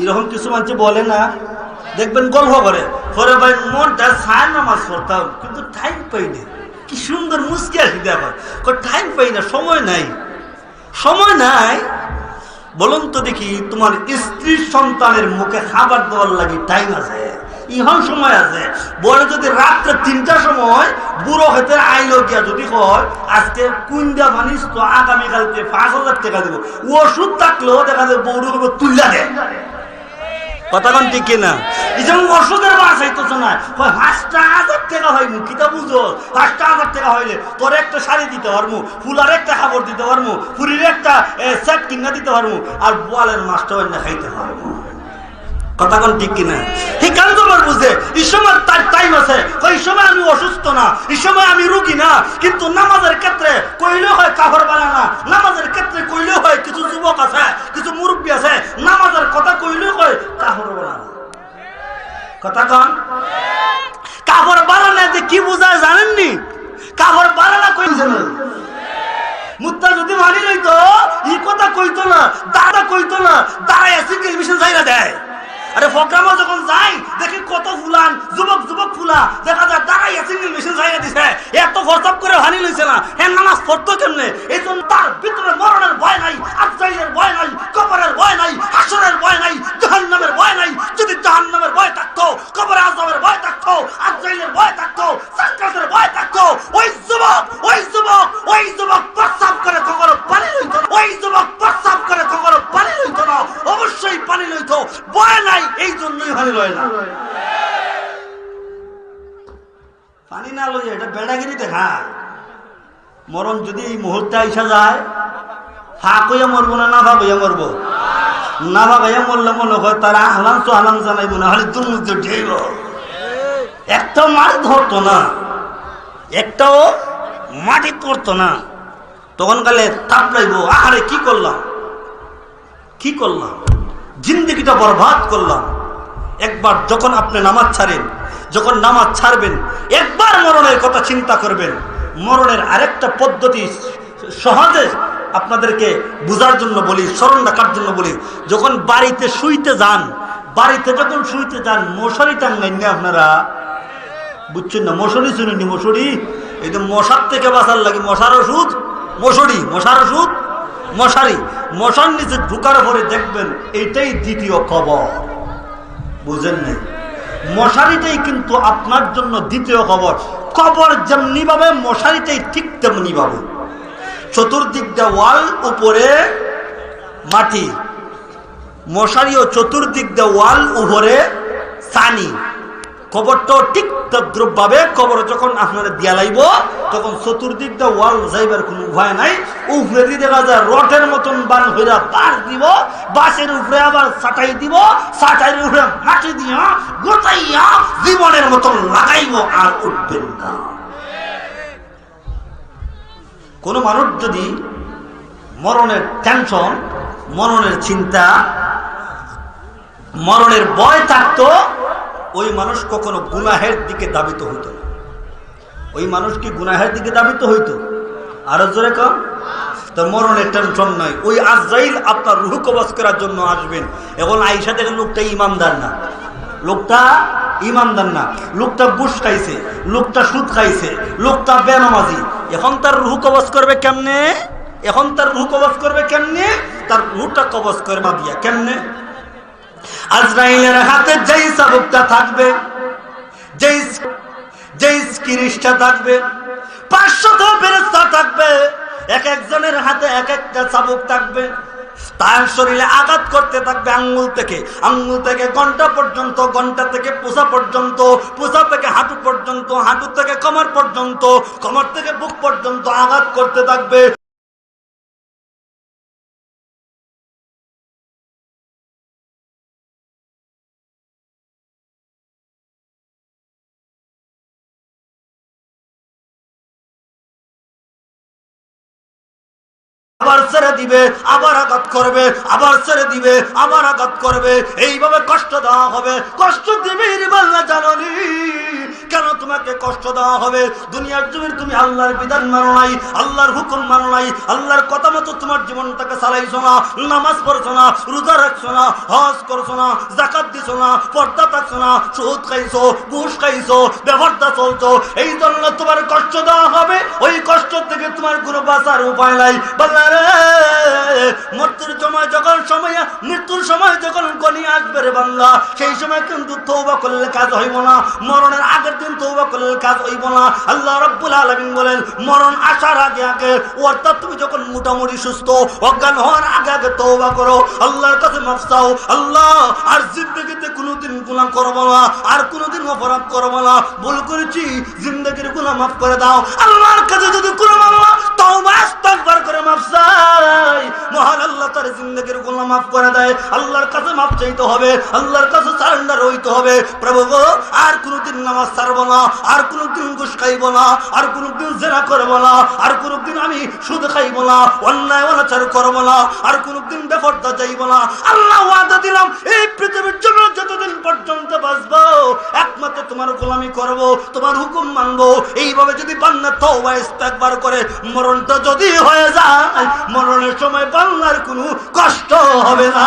এরকম কিছু মানুষ বলে না, দেখবেন গল্প করে, পরে ভাই মনটা চায় নামাজ পড়তাম, কিন্তু টাইম পাই না। কি সুন্দর মুস্কি আসি দেখো, টাইম পাই না, সময় নাই, সময় নাই। বলুন তো দেখি, তোমার স্ত্রীর সন্তানের মুখে খাবার দেওয়ার লাগে টাইম আছে, ইহন সময় আছে। বলে যদি রাত্রে 3টার সময় বুড়ো খেতে আইলো গিয়া যদি হয় আজকে কুইন্দা মানিস তো আগামীকালকে 5,000 টাকা দেবো, ওষুধ থাকলেও দেখা যাবে বৌড় তুল্লা দেয়। কথাক্ষণ ঠিক কিনা? এই যেমন ওষুধের মাছ হইতেছে না, 5,000 টাকা হয়নি, কিতা বুঝো? 5,000 টাকা হইলে তোর একটা শাড়ি দিতে পারবো, ফুলার একটা কাপড় দিতে পারবো, ফুরির একটা সেট কিনা দিতে পারবো, আর বোয়ালের মাছটা অন্য খাইতে পারবো। কথাক্ষণ ঠিক কিনা? ঠিক কেন তোমার বুঝে এই সময় তার টাইম আছে, এই সময় আমি অসুস্থ না, এই সময় আমি রুগী না, কিন্তু নামাজের ক্ষেত্রে কইলেও হয় কাপড় বানা না, নামাজের ক্ষেত্রে কইলেও হয় কিছু যুবক আছে, কিছু মুরব্বী আছে, নামাজের কথা কইলেও হয় কাপড় বানা না। কথা কন, কাপড় বানানো যে কি বোঝায় জানেননি? কাপড় বানানা কই জানেন? মুত্তা যদি মানি লইতো এই কথা কইতো না, দাদা কইতো না, দাঁড়ায় সিঙ্গেল মিশন যাইরা দেয়। আরে প্রোগ্রামে যখন যাই দেখি কত ফুলান যুবক ফুলা দেখা যায় দাঁড়াই সিঙ্গেল মেশিন জায়গা দিছে, এত ফরসাপ করে করে হানি লইছে না, হ্যাঁ নামাজ পড়তো কেমনে? এই জন্য তার ভিতরে মরণের ভয় নাই, আজরাইলের ভয় নাই, কবরের ভয় নাই, হাসরের ভয় নাই, জাহান্নামের ভয় নাই। যদি জাহান্নামের ভয় থাকতো, কবরে আযাবের ভয় থাকতো, আজরাইলের ভয় থাকতো, সাকরাতের ভয় থাকতো, ওই যুবক প্রস্রাব করে কখনো পানি লইতো না, ওই যুবক প্রস্রাব করে কখনো পানি লইতো না, অবশ্যই পানি লইতো। ভয় নাই, এই জন্যই পানি লয় না। পানি না লইয়া এটা বেড়াগিরি দেখা। মরণ যদি এই মুহূর্তে আইসা যায়, ফাঁক হইয়া মরবো না, না ভাগ হইয়া মরবো? না ভাগ হইয়া মরলে মনে হয় তারা আহলান সোহালান জানাইবো না, হলে দুর্নীতি ঢেইব। একটাও মাটি ধরতো না, একটাও মাটি পড়তো না। তখন কালে তাপ লাইব, আহারে কি করলাম, কি করলাম, জিন্দগিটা বরবাদ করলাম। একবার যখন আপনি নামাজ ছাড়েন, যখন নামাজ ছাড়বেন, একবার মরণের কথা চিন্তা করবেন। মরণের আরেকটা পদ্ধতি সহজে আপনাদেরকে বোঝার জন্য বলি, স্মরণ রাখার জন্য বলি। যখন বাড়িতে শুইতে যান, বাড়িতে যখন শুইতে যান, মশারি টাঙ্গাইন না আপনারা? বুঝছেন না? মশারি শুনেননি? মশারি, এই যে মশার থেকে বাঁচার লাগে মশার ওষুধ, মশারি, মশার ওষুধ, মশারি। মশার নিচে ঢুকার পরে দেখবেন এইটাই দ্বিতীয় কবর। বুঝেন নাই? মশারিটাই কিন্তু আপনার জন্য দ্বিতীয় কবর। কবর যেমনি ভাবে, মশারিটাই ঠিক তেমনি ভাবে। চতুর্দিক দিয়ে ওয়াল, উপরে মাটি। মশারিও চতুর্দিক দিয়ে ওয়াল, উপরে সানি। কবরটাও ঠিক তদ্রুপ ভাবে। কবর যখন আপনারা দিয়া লাইব, তখন চতুর্দিক দিয়ে ওয়াল যাইবার কোনো ভয় নাই। উপরে দিয়ে দেখা যায় রটের মতন বান হইরা বাঁশ দিব, বাঁশের উপরে আবার ছাটাই দিব, ছাটাইয়ের উপরে মাটি দিয়া গোটাইয়া জীবনের মতন লাগাইব, আর উঠবেন না। কোন মানুষ যদি মরণের টেনশন, মরণের চিন্তা, মরণের ভয় থাকতো, ওই মানুষ কখনো গুনাহের দিকে দাবিত হইত না। ওই মানুষ কি গুনাহের দিকে দাবিত হইত? আরো জোরে কম। তো মরণের টেনশন নাই। ওই আজরাইল আপনার রূহ কবজ করার জন্য আসবেন। এখন আইসা থেকে লোকটা ইমানদার না, লোকটা ইমানদার না, লোকটা ঘুষ খাইছে, লোকটা সুদ খাইছে, লোকটা বেনামাজি। এখন তার রূহ কবজ করবে কেমনে? এখন তার রূহ কবজ করবে কেমনে? তার রূহটা কবজ করবে দিয়া কেমনে? আজরাইলের হাতে যেই চাবুকটা থাকবে, যেই স্কিরিশটা থাকবে, 500 ফেরেশতা থাকবে, এক একজনের হাতে এক একটা চাবুক থাকবে। তার শরীরে আঘাত করতে থাকবে আঙ্গুল থেকে ঘন্টা পর্যন্ত, ঘন্টা থেকে পোষা পর্যন্ত, পোষা থেকে হাঁটু পর্যন্ত, হাঁটু থেকে কোমর পর্যন্ত, কোমর থেকে বুক পর্যন্ত আঘাত করতে থাকবে। আবার ছেড়ে দিবে, আবার আঘাত করবে, আবার ছেড়ে দিবে, আবার আঘাত করবে। এইভাবে কষ্ট দেওয়া হবে। কষ্ট দিবে না জানি কেন তোমাকে কষ্ট দেওয়া হবে? দুনিয়ার জমির তুমি আল্লাহর বিধান মানো নাই, আল্লাহর হুকুম মানো নাই, আল্লাহর কথা মতো তোমার জীবনটাকে চালাইছো না, নামাজ পড়ছো না, রোজা রাখছো না, হজ করছো না, যাকাত দিছো না, পর্দা থাকছো না, সুদ খাইছো, ঘুষ খাইছো, ব্যবহারটা চলছো। এই জন্য তোমার কষ্ট দেওয়া হবে। ওই কষ্ট থেকে তোমার কোনো বাঁচার উপায় নাই। মৃত্যুর সময় যখন গনি আসবে রে বান্দা, সেই সময় কিন্তু তওবা করলে কাজ হইব না। মরণের আগের দিন তওবা করলে কাজ হইব না। আল্লাহ রাব্বুল আলামিন বলেন, মরণ আসার আগে আগে, অর্থাৎ তুমি যখন মোটামুটি সুস্থ, অজ্ঞান হওয়ার আগে আগে তওবা করো, আল্লাহর কাছে মাফ চাও। আল্লাহ, আর জিন্দেগিতে কোনোদিন গুনাহ করব না, আর কোনোদিন অপরাধ করব না, ভুল করেছি, জিন্দেগির গুনাহ মাফ করে দাও। আল্লাহর কাছে যদি কোনো মামলা তওবা ইস্তিগফার করে মাফ চাই, মহান আল্লাহ তার জিন্দেগির গুনাহ মাফ করে দেয়। আল্লাহর কাছে মাফ চাইতে হবে, আল্লাহর কাছে সারেন্ডার হইতে হবে। প্রভু গো, আর কোনোদিন নামাজ ছাড়ব না, আর কোনোদিন ঘুষ খাইব না, আর কোনোদিন জেনা করব না, আর কোনোদিন আমি সুদ খাইব না, অন্যায় অনাচার করব না, আর কোনোদিন বেপরদা যাইব না। আল্লাহ ওয়াদা দিলাম, এই পৃথিবীর জন্য যতদিন পর্যন্ত বাঁচবো একমাত্র তোমার গোলামি করব, তোমার হুকুম মানব। এইভাবে যদি বান্দা তওবা ইস্তিগফার করে মরণটা যদি হয়ে যায়, মরণের সময় বান্দার কোনো কষ্ট হবে না।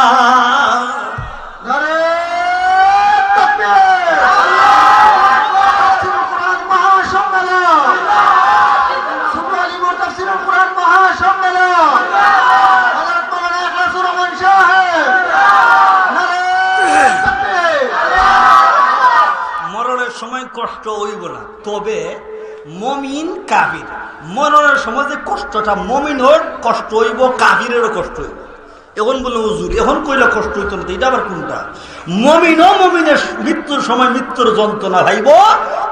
মরণের সময় কষ্ট হইব না, তবে মমিন কাফির মরণের সময় যে কষ্টটা মমিনের কষ্ট হইব, কাফিরেরও কষ্ট হইব। এখন বলে হুজুর এখন কইলে কষ্ট হইতো না, এটা আবার কোনটা? মমিনও মমিনের মৃত্যুর সময় মৃত্যুর যন্ত্রণা ভাইব,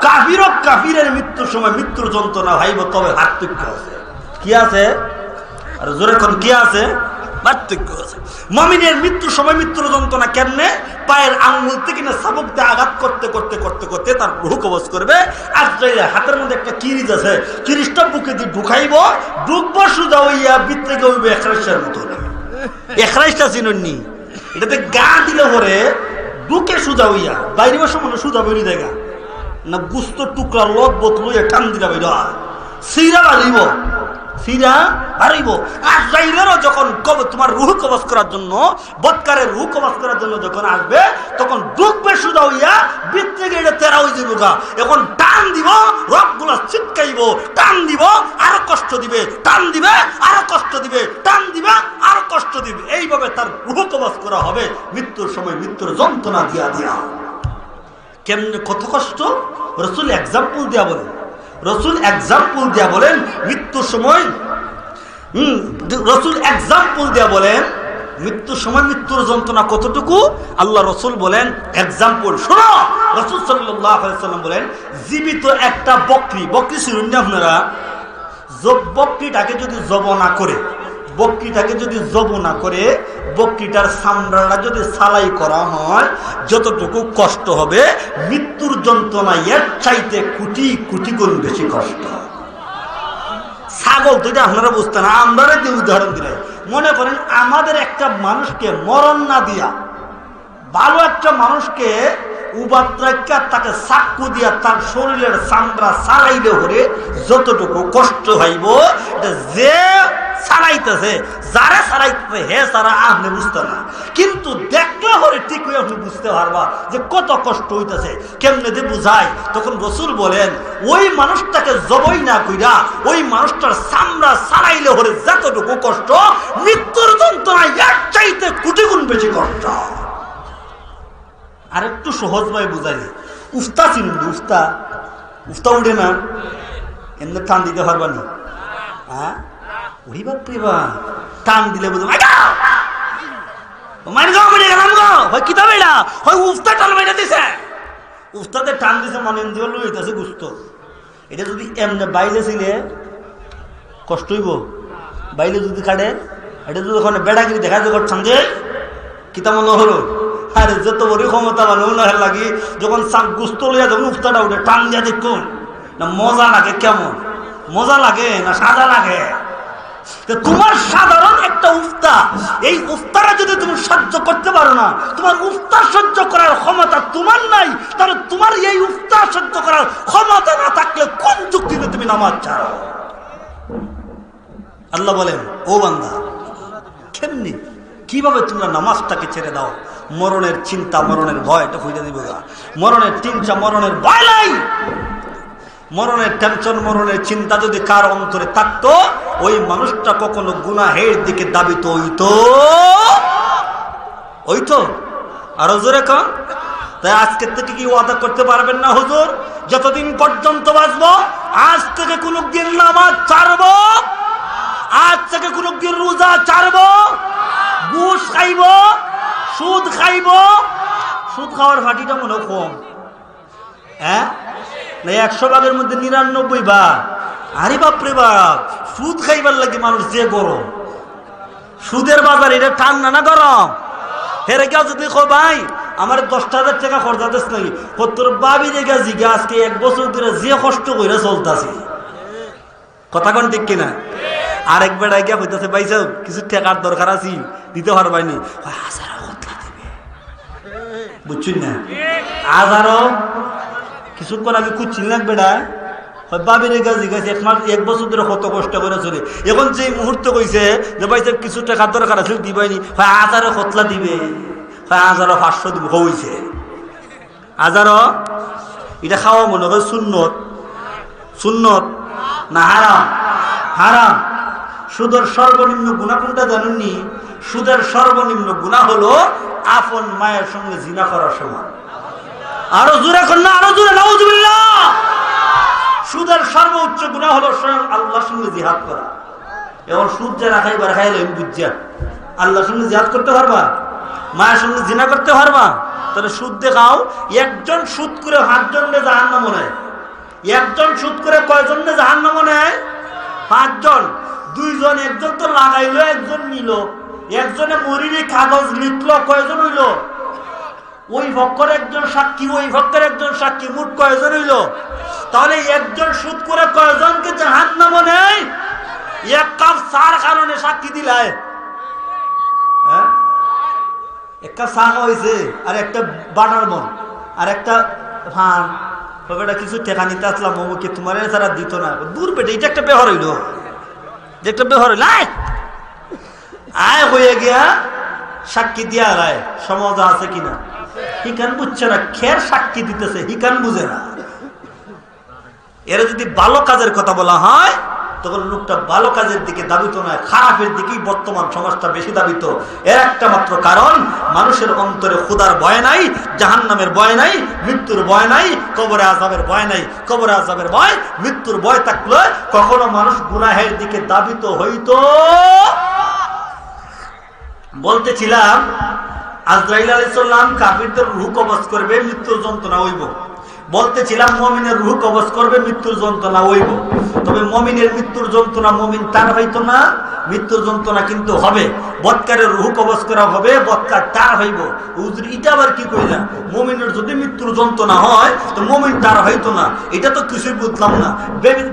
কাফিরও কাফিরের মৃত্যুর সময় মৃত্যুর যন্ত্রণা ভাইব। তবে পার্থক্য আছে। কি আছে? আর জোরে কোন কি আছে? পার্থক্য আছে। মমিনের মৃত্যুর সময় মৃত্যুর যন্ত্রণা কেমনে? পায়ের আঙ্গুল থেকে না সাবক দিয়ে আঘাত করতে করতে করতে করতে তার রুহ কবজ করবে। আর হাতের মধ্যে একটা কিরিজ আছে, কিরিজটা বুকে দিয়ে ঢুকাইব, ঢুকবো সুদা হইয়া ভিতরে হইবে এখরাইশের মতো। এখরাইশটা চিনুননি? এটাতে গা দিলে পরে বুকে সুদা হইয়া বাইরে বসে মনে সুদা বেরি দেখা না, গুস্ত টুকরা লত বোতল টান দিলা বাইর সিরা বাড়িব, সিরা বাড়িব। আর যাইলেরও যখন তোমার রুহ কবজ করার জন্য, বৎকারের রুহ কবজ করার জন্য যখন আসবে, তখন ঢুকবে সুদা হইয়া ভিতরে গিয়ে তেরা হয়ে যাবো গা। এখন টান দিব, রকগুলা ছিটকাইব, টান দিব আরো কষ্ট দিবে, টান দিবে আরো কষ্ট দিবে, টান দিবে আরো কষ্ট দিবে। এইভাবে তার রুহ কবজ করা হবে মৃত্যুর সময় মৃত্যুর যন্ত্রণা দিয়া দিয়া। কেমনে কত কষ্ট? রাসূল এক্সাম্পল দিয়া বলেন, রাসূল এক্সাম্পল দিয়া বলেন মৃত্যুর সময়। রাসূল এক্সাম্পল দিয়া বলেন মৃত্যুর সময় মৃত্যুর যন্ত্রণা কতটুকু। আল্লাহ রাসূল বলেন এক্সাম্পল শোনো। রাসূল সাল্লাল্লাহু আলাইহি ওয়াসাল্লাম বলেন, জীবিত একটা বকরি, বকরি শুনুন না আপনারা, বকরিটাকে যদি জব না করে, বকরিটাকে যদি জব না করে, বকরিটার চামড়াটা যদি সালাই করা হয়, যতটুকু কষ্ট হবে মৃত্যুর যন্ত্রণা এর চাইতে কোটি কোটি গুণ বেশি কষ্ট। ছাগল তো এটা আপনারা বুঝতেন না, আমরা যে উদাহরণ দিলাই, মনে করেন আমাদের একটা মানুষকে মরণ না দিয়া, ভালো একটা মানুষকে উবাত্রাইকা তাকে চাক্কু দিয়া তার শরীরের চামড়া চালাইলে হরে যতটুকু কষ্ট হইব, এটা যে চালাইতেছে, যারা চালাইতেছে হে সারা আপনি বুঝতে না, কিন্তু দেখলে হরে ঠিক হয়ে আপনি বুঝতে পারবা যে কত কষ্ট হইতেছে। কেমনে যে বুঝায়? তখন রাসূল বলেন, ওই মানুষটাকে জবই না কইরা ওই মানুষটার চামড়া চালাইলে হরে যতটুকু কষ্ট, মৃত্যুর যন্ত্রণা এর চাইতে কোটি গুণ বেশি কষ্ট। আর একটু সহজ ভাবে বুঝাই, উফতা চিনুন, উফতা উফতা উঠে না, এমনি টান দিতে পারবা না? হ্যাঁ, ওই বাপরে বা টান দিলে বুঝো কিতাব এটা হয় উফতা টান বাইটা দিছে, উফতাতে টান দিছে মানে দিয়ে লইতেছে গুস্ত। এটা যদি এমনি বাইলে ছিলে কষ্ট হইব, বাইলে যদি কাটে, এটা যদি ওখানে বেড়াগিরি দেখা যায় করছেন যে কিতা মনে হলো। আরে যত বড় ক্ষমতা বানো না লাগি, যখন গুস্ত লইয়া যখন উফতাটা উঠে টান দিয়া দেখুন না, মজা লাগে। কেমন মজা লাগে না সাদা লাগে? তোমার সাধারণ একটা উফতা, এই উফতারা যদি তুমি সহ্য করতে পারো না, তোমার উফতা সহ্য করার ক্ষমতা তোমার নাই, তাহলে তোমার এই উফতা সহ্য করার ক্ষমতা না থাকলে কোন যুক্তিতে তুমি নামাজ ছাড়ো? আল্লাহ বলেন, ও বান্দা কেমনি কিভাবে তোমরা নামাজটাকে ছেড়ে দাও? মরণের চিন্তা, মরণের ভয়, এটা হইতে দিব না। মরণের চিন্তা, মরণের ভয় নাই, মরণের টেনশন, মরণের চিন্তা যদি কার অন্তরে থাকতো, ওই মানুষটা কখনো গুনাহের দিকে দাবিত হইতো হইতো। আর হুজুর এখন তাই আজকের থেকে কি ওয়াদা করতে পারবেন না হুজুর যতদিন পর্যন্ত বাঁচবো আজ থেকে কোনো দিন নামাজ ছাড়বো, আজ থেকে কোনো দিন রোজা ছাড়বো, ঘুষ খাইব, সুদ খাইব? সুদ খাওয়ার ফাটিটা মনে কম, হ্যাঁ না 100 ভাগের মধ্যে 99 ভাগ। আরে বাপরে বাপ, সুদ খাইবার লাগে মানুষ যে গরম, সুদের বাজার এটা ঠান্ডা না গরম? হেরে কেউ যদি কো ভাই আমার 10,000 টাকা খরচা দিস নাকি, তোর বাবি রেখা জিগা আজকে 1 বছর ধরে যে কষ্ট করে চলতেছে, কথা কোন ঠিক কিনা? আরেক বেড়াই গিয়া হইতেছে ভাই সাহেব কিছু টাকার দরকার আছে, দিতে পারবাইনি, বুঝছেন না? আজারও কিছুক্ষণ আগে খুঁজছিল না বেড়া, বাবির কাছে গেছে 1 বছর ধরে কত কষ্ট করে চলে, এখন যে মুহূর্তে কইছে যে ভাই সাহেব কিছু টাকার দরকার আছে দিবাইনি, হয় আজারও কতলা দিবে, হয় আজারও 500 দিব, হইছে আজারও। এটা খাওয়া মনে হয় সুন্নত, সুন্নত না হারাম? হারাম। সুদের সর্বনিম্ন গুনাহ কোনটা জানেননি? সুদের সর্বনিম্ন গুনাহ হলো আপন মায়ের সঙ্গে জিনা করার সমান। আরো জোরে কন্যা, আরো জোরে নাউজুবিল্লাহ। সুদের সর্বোচ্চ গুনাহ হলো স্বয়ং আল্লাহর সঙ্গে জিহাদ করা। এখন সুদ যারা খাইবার খাইলে বুঝছা আল্লাহর সঙ্গে জিহাদ করতে পারবা, মায়ের সঙ্গে জিনা করতে পারবা? তাহলে সুদ দেখাও। একজন সুদ করে 5 জনে জাহান্নামে নেয়। একজন সুদ করে কয়জন জাহান্নামে নেয়? 5 জন। 2 জন, একজন তো লাগাইলো, একজন নিল। একজনে মরিরি কাগজ লিখলো, কয়জন হইল? ওই পক্ষের একজন সাক্ষী, ওই পক্ষের একজন সাক্ষী, মোট কয়জন হইল? তাহলে একজন সুদ করে কয়জনকে জাহান্নামে নেয়? 1 কাপ চার কারণে সাক্ষী দিলায়। হ্যাঁ, 1 কাপ চা হয়েছে, আর একটা বাটার বন, আর একটা ফান, বেটা কিছু টেকা নিতে আসলাম, অমুকে তোমার ছাড়া দিত না। দূর বেটে, এটা একটা বেহর হইল, যে একটা বেহর হইল। আয় হয়ে গিয়া সাক্ষী দিয়া রায়, সমাজ আছে কিনা হিকান বুঝছে না। খের সাক্ষী দিতেছে, হিকান বুঝে না। এরা যদি ভালো কাজের কথা বলা হয় তখন লোকটা ভালো কাজের দিকে দাবিত নয়, খারাপের দিকেই বর্তমান সমাজটা বেশি দাবিত। এর একটা মাত্র কারণ, মানুষের অন্তরে খোদার ভয় নাই, জাহান্নামের ভয় নাই, মৃত্যুর ভয় নাই, কবরে আযাবের ভয় নাই। কবরে আযাবের ভয়, মৃত্যুর ভয় থাকলে কখনো মানুষ গুনাহের দিকে দাবিত হইতো। বলতেছিলাম আজরাইল আলাইহিস সালাম কাফিরদের রূহ কবজ করবে, মৃত্যুর যন্ত্রণা হইব। বলতেছিলাম মুমিনের রূহ কবজ করবে, মৃত্যুর যন্ত্রণা হইব। তবে মুমিনের মৃত্যুর যন্ত্রণা মুমিন তার হইতো না, মৃত্যুর যন্ত্রণা কিন্তু হবে। বদকারের রূহ কবজ করা হবে, বদকার তার হইব। হুজুর এটা আবার কি কইলা? মুমিনের যদি মৃত্যুর যন্ত্রণা হয় তো মুমিন তার হইতো না, এটা তো কিছুই বুঝলাম না।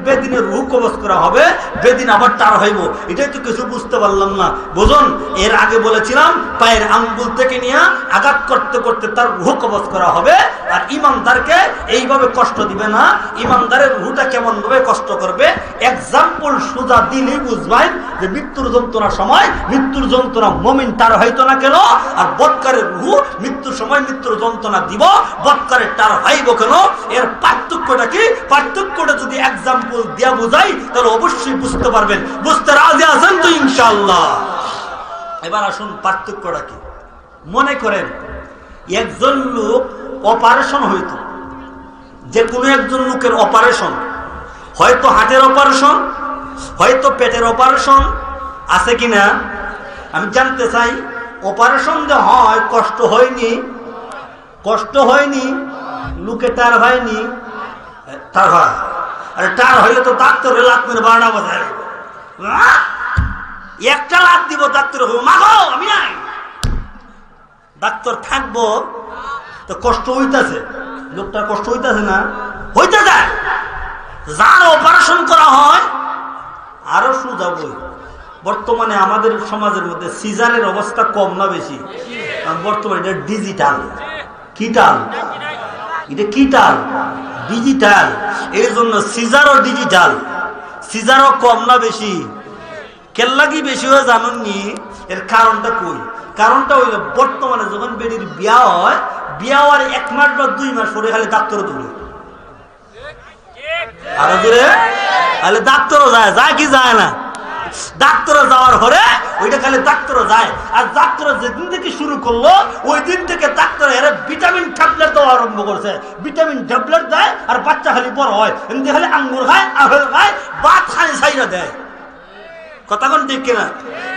বেদিনের রূহ কবজ করা হবে, বেদিন আবার তার হইব, এটাই তো কিছু বুঝতে পারলাম না। বুঝুন, এর আগে বলেছিলাম পায়ের আঙ্গুল থেকে নিয়ে আঘাত করতে করতে তার রূহ কবজ করা হবে। আর ইমানদারকে এইভাবে কষ্ট দিবে না। ইমানদারের রূহটা কেমন ভাবে কষ্ট করবে, এক্সাম্পল সোজা দিলেই বুঝবেন যে মৃত্যুর যন্ত্রণার সময় মৃত্যুর যন্ত্রণা মুমিন তার হইতো না কেন, আর বদকারের রূহ মৃত্যুর সময় মৃত্যুর যন্ত্রণা দিব, বদকারের তার হইব কেন? এর পার্থক্যটা কি? পার্থক্যটা যদি এক্সাম্পল দিয়া বুঝাই তাহলে অবশ্যই বুঝতে পারবেন। বুঝতে রাজি আছেন তো ইনশাআল্লাহ? এবার আসুন পার্থক্যটা কি। মনে করেন একজন লোক অপারেশন হইতো, যে কোনো একজন লোকের অপারেশন, হয়তো হার্টের অপারেশন, হয়তো পেটের অপারেশন, আছে কিনা আমি জানতে চাই। অপারেশন যে হয়, কষ্ট হয়নি? কষ্ট হয়নি? লোকে টার হয়নি? টার হয়। আরে টার হইলে তো ডাক্তারের লাত মেরে 12টা বাজায়, একটা লাত দিব, ডাক্তার মাগো আমি নাই। ডাক্তার থাকবো তো কষ্ট হইতাছে, লোকটার কষ্ট হইতাছে না? হইতে যায়। যার অপারেশন করা হয় আরো সোজা বই। বর্তমানে আমাদের সমাজের মধ্যে সিজারের অবস্থা কম না বেশি? বর্তমানে এটা ডিজিটাল। কিটাল? এটা কিটাল, ডিজিটাল। এই জন্য সিজারও ডিজিটাল। সিজারও কম না বেশি? কেল্লাগি বেশি হয়ে জানেননি? এর কারণটা কই? কারণটা হইল বর্তমানে যখন বেডির বিয়া হয়, বিয়া হওয়ার 1 মাস বা 2 মাস পরে খালি ডাক্তার দূরে, আরো দূরে, তাহলে ডাক্তারও যায় কি যায় না? ডাক্তার যাওয়ার পরে ওইটা খালি ডাক্তার যায়। আর ডাক্তার যেদিন থেকে শুরু করলো ওই দিন থেকে ডাক্তার এরা ভিটামিন ট্যাবলেট দেওয়া আরম্ভ করছে। ভিটামিন ট্যাবলেট দেয় আর বাচ্চা খালি বড় হয়, এমনি খালি আঙ্গুর খায়, আপেল খায়, ভাত খালি ছাইরা দেয়। কথা কোন ঠিক কিনা?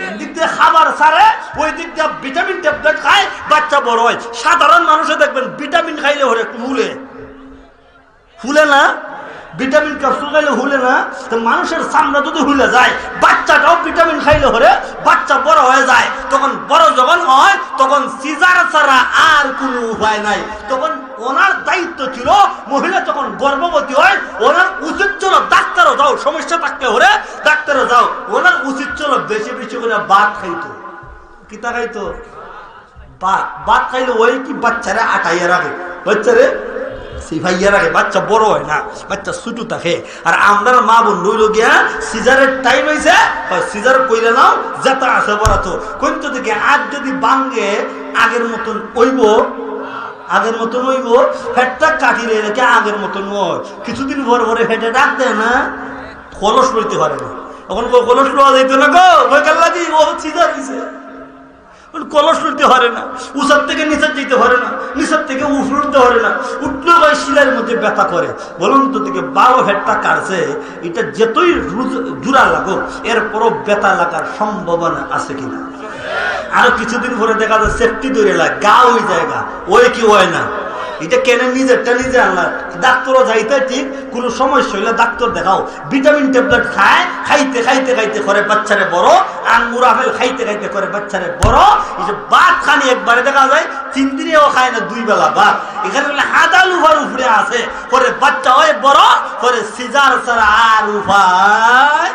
এদিক দিয়ে খাবার ছাড়ে, ওই দিক দিয়ে ভিটামিন ট্যাবলেট খায়, বাচ্চা বড় হয়। সাধারণ মানুষে দেখবেন ভিটামিন খাইলে হরে ফুলে, ফুলে না? ভিটামিন ক্যাপসুল খাইলে হুলে না? তো মানুষের চামড়া যদি হুলে যায়, বাচ্চাটাও ভিটামিন খাইলে হরে বাচ্চা বড় হয়ে যায়। তখন বড় যখন হয় তখন সিজার ছাড়া আর কোনো উপায় নাই। তখন ওনার দায়িত্ব ছিল, মহিলা যখন গর্ভবতী হয় ওনার উচিত ছিল ডাক্তারও যাও, সমস্যা থাকলে হরে ডাক্তারও যাও। ওনার উচিত ছিল বেশি বেশি করে ভাত খাইতো। কিতা খাইতো? ভাত। ভাত খাইলে ওই কি বাচ্চারা আটাইয়া রাখে, বাচ্চারে সিফাইয়া রাখে, বাচ্চা বড় হয় না, বাচ্চা ছুটু থাকে। আর আমরা মা বোন লইল গিয়া সিজারের টাইম হয়েছে, সিজার কইলে নাও, যেটা আছে বরাতো কিন্তু দেখে আজ যদি বাঙ্গে আগের মতন হইব, আগের মতন হইব, ফেটটা কাটিলে রেখে আগের মতন নয়। কিছুদিন ভরে ভরে ফেটে ডাক দেয় না, কলস লইতে পারে না। এখন কলস লওয়া যাইতো না গো, ভয় কাল লাগি, ও সিজার হয়েছে। কলস উঠতে পারে না, উঁচার থেকে নিচে যেতে পারে না, নিচের থেকে উঠতে পারে না, উঠলেও ভাই শিলার মধ্যে ব্যথা করে। বলুন তো থেকে 12 ভেটটা কাটছে, এটা যেতই জোড়া লাগুক এরপরও ব্যথা লাগার সম্ভাবনা আছে কিনা? আরো কিছুদিন পরে দেখা যায় সেফটি ধরে লাগে, গা ওই জায়গা ওই কি হয় না। এটা কেন নিজেরটা নিজে আনলাম। ডাক্তারও যাইতে ঠিক, কোনো সমস্যা হইলে ডাক্তার দেখাও। ভিটামিন ট্যাবলেট খায়, খাইতে খাইতে খাইতে করে বাচ্চারে বড়, আঙ্গুর আপেল খাইতে খাইতে করে বাচ্চারে বড়। এই যে ভাত খানি একবারে দেখা যায় 3 দিনেও খায় না, 2 বেলা ভাত। এখানে বলে হাদা লুফার উপরে আছে, পরে বাচ্চা হয় বড়, পরে সিজার ছাড়া আর উপায়।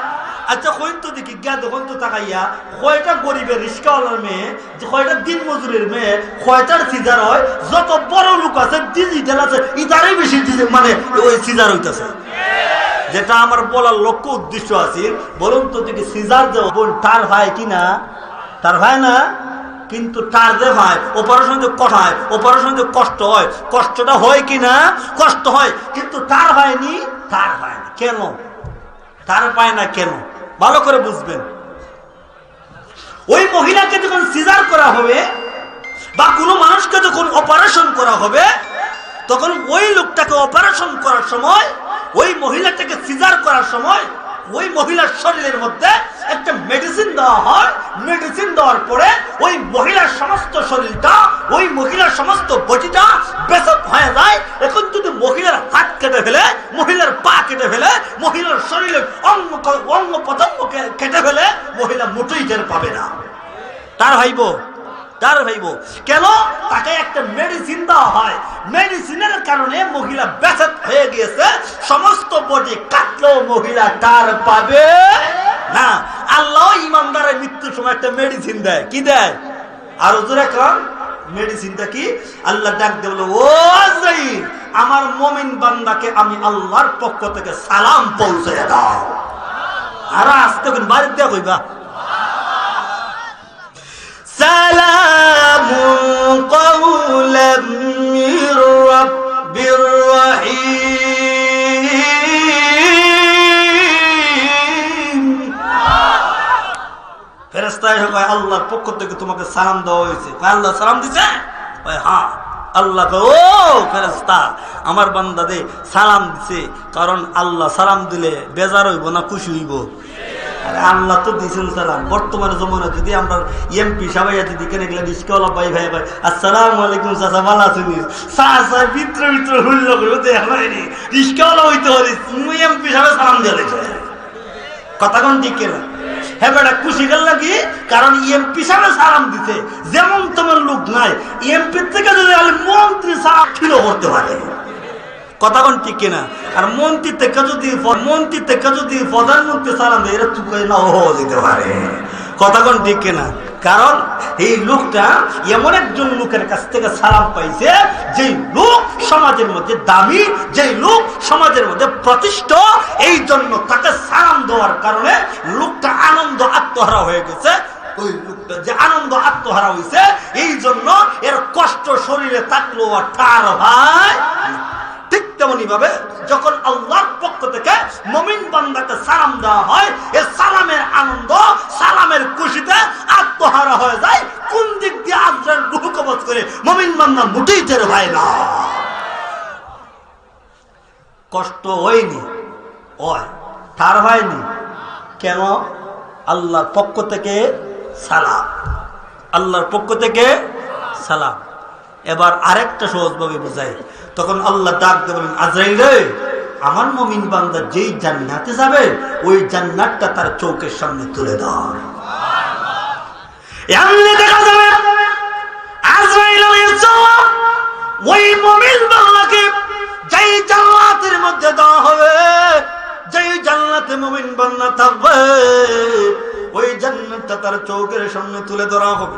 আচ্ছা কইন তো দেখি গিয়া দেখুন তো তাকাইয়া, কয়টা গরিবের রিস্কাওয়ালার মেয়ে, কয়টা দিন মজুরের মেয়ে, কয়টার সিজার হয়? যত বড় লোক আছে, ডিজিটাল আছে, ইদারই বেশি মানে ওই সিজার হইতেছে। যেটা আমার বলার লক্ষ্য উদ্দেশ্য আছে, বলুন তো দেখি সিজার যে তার ভাই কিনা? তার ভাই না, কিন্তু তার যে ভাই অপারেশন যে কষ্ট হয়, অপারেশন যে কষ্ট হয়, কষ্টটা হয় কিনা? কষ্ট হয়, কিন্তু তার হয়নি। তার হয়নি কেন? তার পায় না কেন? ভালো করে বুঝবেন। ওই মহিলাকে যখন সিজার করা হবে বা কোনো মানুষকে যখন অপারেশন করা হবে, তখন ওই লোকটাকে অপারেশন করার সময়, ওই মহিলাটাকে সিজার করার সময় ওই মহিলার শরীরের মধ্যে একটা মেডিসিন দেওয়া হয়। মেডিসিন দেওয়ার পরে ওই মহিলার সমস্ত শরীরটা, ওই মহিলার সমস্ত বডিটা বেসব হয়ে যায়। এখন যদি মহিলার হাত কেটে ফেলে, মহিলার পা কেটে ফেলে, মহিলার শরীরের অঙ্গ প্রত্যঙ্গ কেটে ফেলে, মহিলা মোটেই টের পাবে না। তার ভাইবো, তার ভাইবো কেন? তাকে একটা মেডিসিন দেওয়া হয়, মেডিসিনের কারণে মহিলা বেসত হয়ে গিয়েছে, সমস্ত বডি কাটলেও মহিলা তার পাবে না। আল্লাহ ইমানদারের মৃত্যুর সময় একটা মেডিসিন দেয়। কি দেয়? আর জোরে কান, মেডিসিনটা কি? আল্লাহ ডাক দিয়ে বলে, ও আজরাইল, আমার মুমিন বান্দাকে আমি আল্লাহর পক্ষ থেকে সালাম পৌঁছে দাও। আর আস্তে করে বাড়িতে দেওয়া কইবা, সালামুন কওলাম মির রাব্বির রহিম। ফেরেশতায় কয় আল্লাহর পক্ষ থেকে তোমাকে সালাম দেওয়া হয়েছে। আল্লাহ সালাম দিছে? হ্যাঁ। আল্লাহ কয়, ও ফেরেশতা, আমার বান্দা দে সালাম দিছে। কারণ আল্লাহ সালাম দিলে বেজার হইব না খুশি হইব? আল্লাহ তো দিয়েছেন সালাম। বর্তমানে জমানা যদি আমরা এমপি সাবাইয়া যদি কেন গেলে রিস্কাওয়ালা ভাই ভাই ভাই আসসালামু আলাইকুম চাচা ভালো আছেন, চাচা ভিতরে ভিতরে হুল্ল করে হয়নি, রিস্কাওয়ালা হইতে হলে এমপি সাহেব সালাম দিয়ে দেখে কথা কোন ঠিক কেনা? হ্যাঁ বেটা খুশি গেল নাকি? কারণ এমপি সাহেব সালাম দিতে, যেমন তোমার লোক নাই, এমপির থেকে যদি মন্ত্রী সালাম ফিরও করতে পারে। কথা কোন ঠিক কিনা? আর মন্ত্রী থেকে যদি প্রধানমন্ত্রী সালাম দেয়, এরা তুই না ও দিতে পারে। কথা কোন ঠিক কিনা? কারণ এই লোকটা এমন একজন লোকের কাছ থেকে সালাম পাইছে, যে লোক সমাজের মধ্যে দামি, যে লোক সমাজের মধ্যে প্রতিষ্ঠিত। এই জন্য তাকে সালাম দেওয়ার কারণে লোকটা আনন্দ আত্মহারা হয়ে গেছে। ওই লোকটা যে আনন্দ আত্মহারা হয়েছে, এই জন্য এর কষ্ট শরীরে থাকলো আর তার ভাই। ঠিক তেমনি ভাবে যখন আল্লাহর পক্ষ থেকে মুমিন বান্দাকে সালাম দেওয়া হয়, এই সালামের আনন্দ, সালামের খুশিতে আত্মহারা হয়ে যায়। কোন দিক দিয়ে আজরাইল রূহ কবজ করে মুমিন বান্দা মুঠেই টের পায় না। কষ্ট হয়নি, হয় তার হয়নি কেন? আল্লাহর পক্ষ থেকে সালাম, আল্লাহর পক্ষ থেকে সালাম। এবার আরেকটা সহজভাবে বোঝাই। তখন আল্লাহ ডাক দিয়ে বলেন, আজরাইল রে, আমার মুমিন বান্দা যেই জান্নাতে যাবে, ওই জান্নাতটা তার চোখের সামনে তুলে দাও। এমনি দেখা যাবে আজরাইল ওই মুমিন বান্দাকে যেই জান্নাতের মধ্যে দেওয়া হবে, যেই জান্নাতে মুমিন বান্দা থাকবে, ওই জান্নাতটা তার চোখের সামনে তুলে ধরা হবে।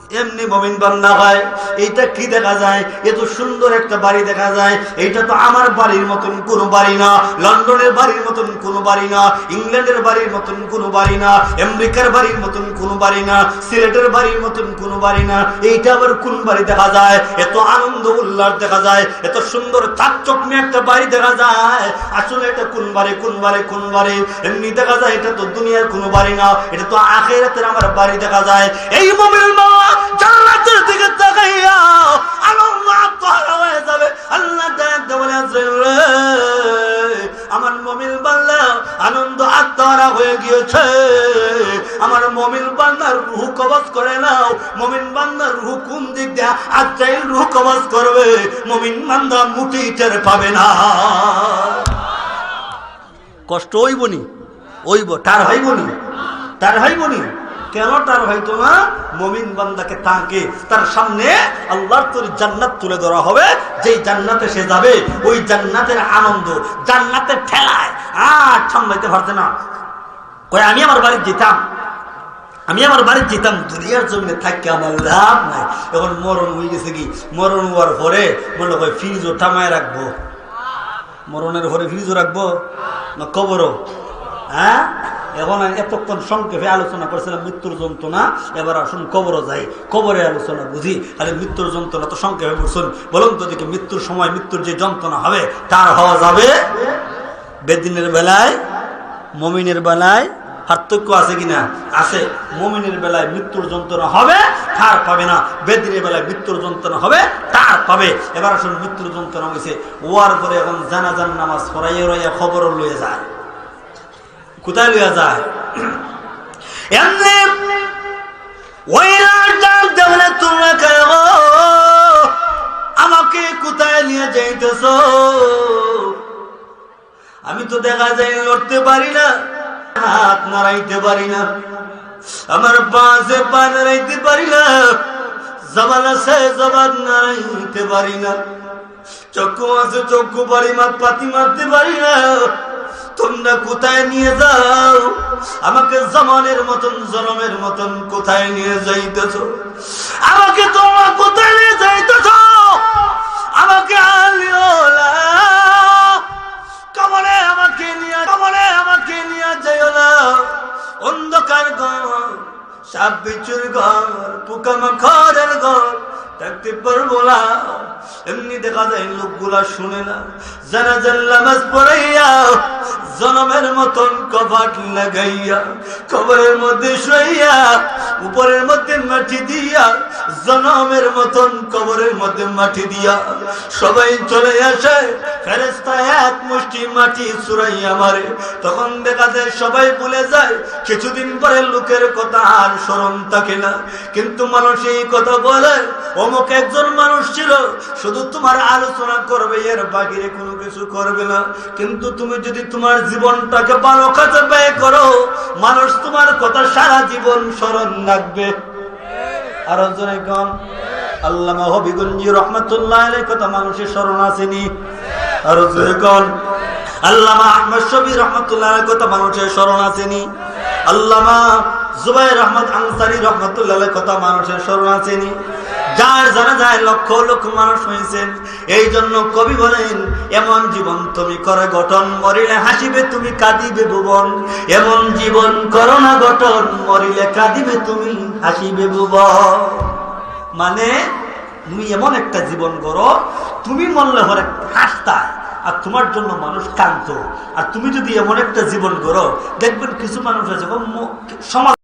এমনি মুমিন বান্দা হয়। এইটা কি দেখা যায়? এত সুন্দর একটা বাড়ি দেখা যায়। এইটা তো আমার বাড়ির মতন কোনো বাড়ি না, লন্ডনের বাড়ির মতন কোনো বাড়ি না, ইংল্যান্ডের বাড়ির মতন কোনো বাড়ি না, আমেরিকার বাড়ির মতন কোনো বাড়ি না, সিলেটের বাড়ির মতন কোনো বাড়ি না। এইটা আবার কোন বাড়ি দেখা যায়? এত আনন্দ উল্লাস দেখা যায়, এত সুন্দর চাকচকনি একটা বাড়ি দেখা যায়। আসলে এটা কোন বাড়ি, কোন বাড়ি, কোন বাড়ি? এমনি দেখা যায় এটা তো দুনিয়ার কোনো বাড়ি না, এটা তো আখিরাতের আমার বাড়ি দেখা যায়। এই মুমিনুল বাবা জান্নাতের দিকে তাকাইয়া আনন্দ আত্মহারা হয়ে যাবে। আল্লাহ ডাকতে বলে, আজরাইল রে, আমার মুমিন বান্দা আনন্দ আত্মহারা হয়ে গিয়েছে। আমার মুমিন বান্দার রূহ কবজ করে নাও। মুমিন বান্দার রূহ কোন দিক দিয়ে আজরাইল রূহ কবজ করবে, মুমিন বান্দা মুঠি টের পাবে না। কষ্ট হইবনি, হইব, তার হইবনি, তার হইবনি। কেন তার হয়তো না? মুমিন বান্দাকে তাকে তার সামনে আল্লাহর তৈরি জান্নাত তুলে ধরা হবে। যেই জান্নাতে সে যাবে, ওই জান্নাতের আনন্দ, জান্নাতের ঠেলায় আর সামলাইতে পারছে না। কয় আমি আমার বাড়ি যেতাম, আমি আমার বাড়ি যেতাম, দুনিয়ার জমিনে থাকি আমার লাভ নাই। এখন মরণ হয়ে গেছে, কি মরণ হওয়ার পরে মনে হয় ফ্রিজও থামায় রাখবো। মরণের পরে ফ্রিজও রাখবো না কবরও? হ্যাঁ, এখন এতক্ষণ সংক্ষেপে আলোচনা করেছিলাম মৃত্যুর যন্ত্রণা, এবার আসুন কবরও যাই, কবরে আলোচনা বুঝি। খালি মৃত্যুর যন্ত্রণা তো সংক্ষেপে বলছেন, বলুন তো দেখি মৃত্যুর সময় মৃত্যুর যে যন্ত্রণা হবে তার হওয়া যাবে? বেদিনের বেলায় মুমিনের বেলায় পার্থক্য আছে কিনা? আছে। মুমিনের বেলায় মৃত্যুর যন্ত্রণা হবে, তার পাবে না। বেদিনের বেলায় মৃত্যুর যন্ত্রণা হবে, তার পাবে। এবার আসুন মৃত্যুর যন্ত্রণা হয়েছে, ওয়ার পরে এখন জানাজান নামাজ পড়াইয়া রইয়া খবর লয়ে যায়। কোথায় লইয়া যায়? এমনি তোমরা আমাকে কোথায় নিয়ে যাইতেছ? আমি তো দেখা যায় লড়তে পারি না, হাত নাড়াইতে পারি না, আমার পাশে পা নাড়াইতে পারি না, জবান আছে জবান নাড়াইতে পারি না, চক্ষু আছে চক্ষু পারি পাতি মারতে পারি না। তোমরা কোথায় নিয়ে যাও? আমাকে জমানের মতন জনমের মতন কোথায় নিয়ে যাইতেছ? আমাকে তোমরা কোথায় নিয়ে যাইতেছ? আমাকে আলিওলা কবরে আমাকে নিয়ে, কবরে আমাকে নিয়ে যাইও না। অন্ধকার ঘর, সাপ বিচ্ছুর ঘর, পোকামাকড়ের ঘর, থাকতে পারবো না। এমনি দেখা যায় লোকগুলা শুনে না, জানাজার নামাজ পড়াইয়া জনমের মতন কপাট লাগাইয়া কবরের মধ্যে শুইয়া উপরের মধ্যে মাটি দিয়া, জনমের মতন কবরের মধ্যে মাটি দিয়া সবাই চলে আসে। ফেরেশতা এক মুষ্টি মাটি ছুঁড়াইয়া মারে। তখন দেখা যায় সবাই ভুলে যায়। কিছুদিন পরে লোকের কথা আর স্মরণ থাকে না, কিন্তু মানুষ এই কথা বলে, অমুক একজন মানুষ ছিল, শুধু তোমার আলোচনা করবে, এর বাহিরে কোনো কিছু করবে না। কিন্তু তুমি যদি তোমার জীবনটাকে ভালো কাজে ব্যয় করো, মানুষ তোমার কথা সারা জীবন স্মরণ রাখবে। আর একজন আল্লামা হবিগঞ্জি রহমাতুল্লাহ আলাইহির কথা মানুষের স্মরণ আসেনি? আর একজন আল্লামা আহমদ শফি রহমাতুল্লাহ আলাইহির কথা মানুষের স্মরণ আসেনি? আল্লামা জুবাইর আহমদ আনসারী রহমাতুল্লাহ আলাইহির কথা মানুষের স্মরণ আসেনি? যার জানা যায় লক্ষ লক্ষ মানুষ হয়েছেন। এই জন্য কবি বলেন, এমন জীবন তুমি করে গঠন, মরিলে হাসিবে তুমি কাঁদিবে ভুবন। এমন জীবন করো না গঠন, মরিলে কাঁদিবে তুমি হাসিবে ভুবন। মানে তুমি এমন একটা জীবন করো, তুমি মরলে হরে হাসতা আর তোমার জন্য মানুষ কাঁদতো। আর তুমি যদি এমন একটা জীবন করো, দেখবেন কিছু মানুষ আছে সমাজ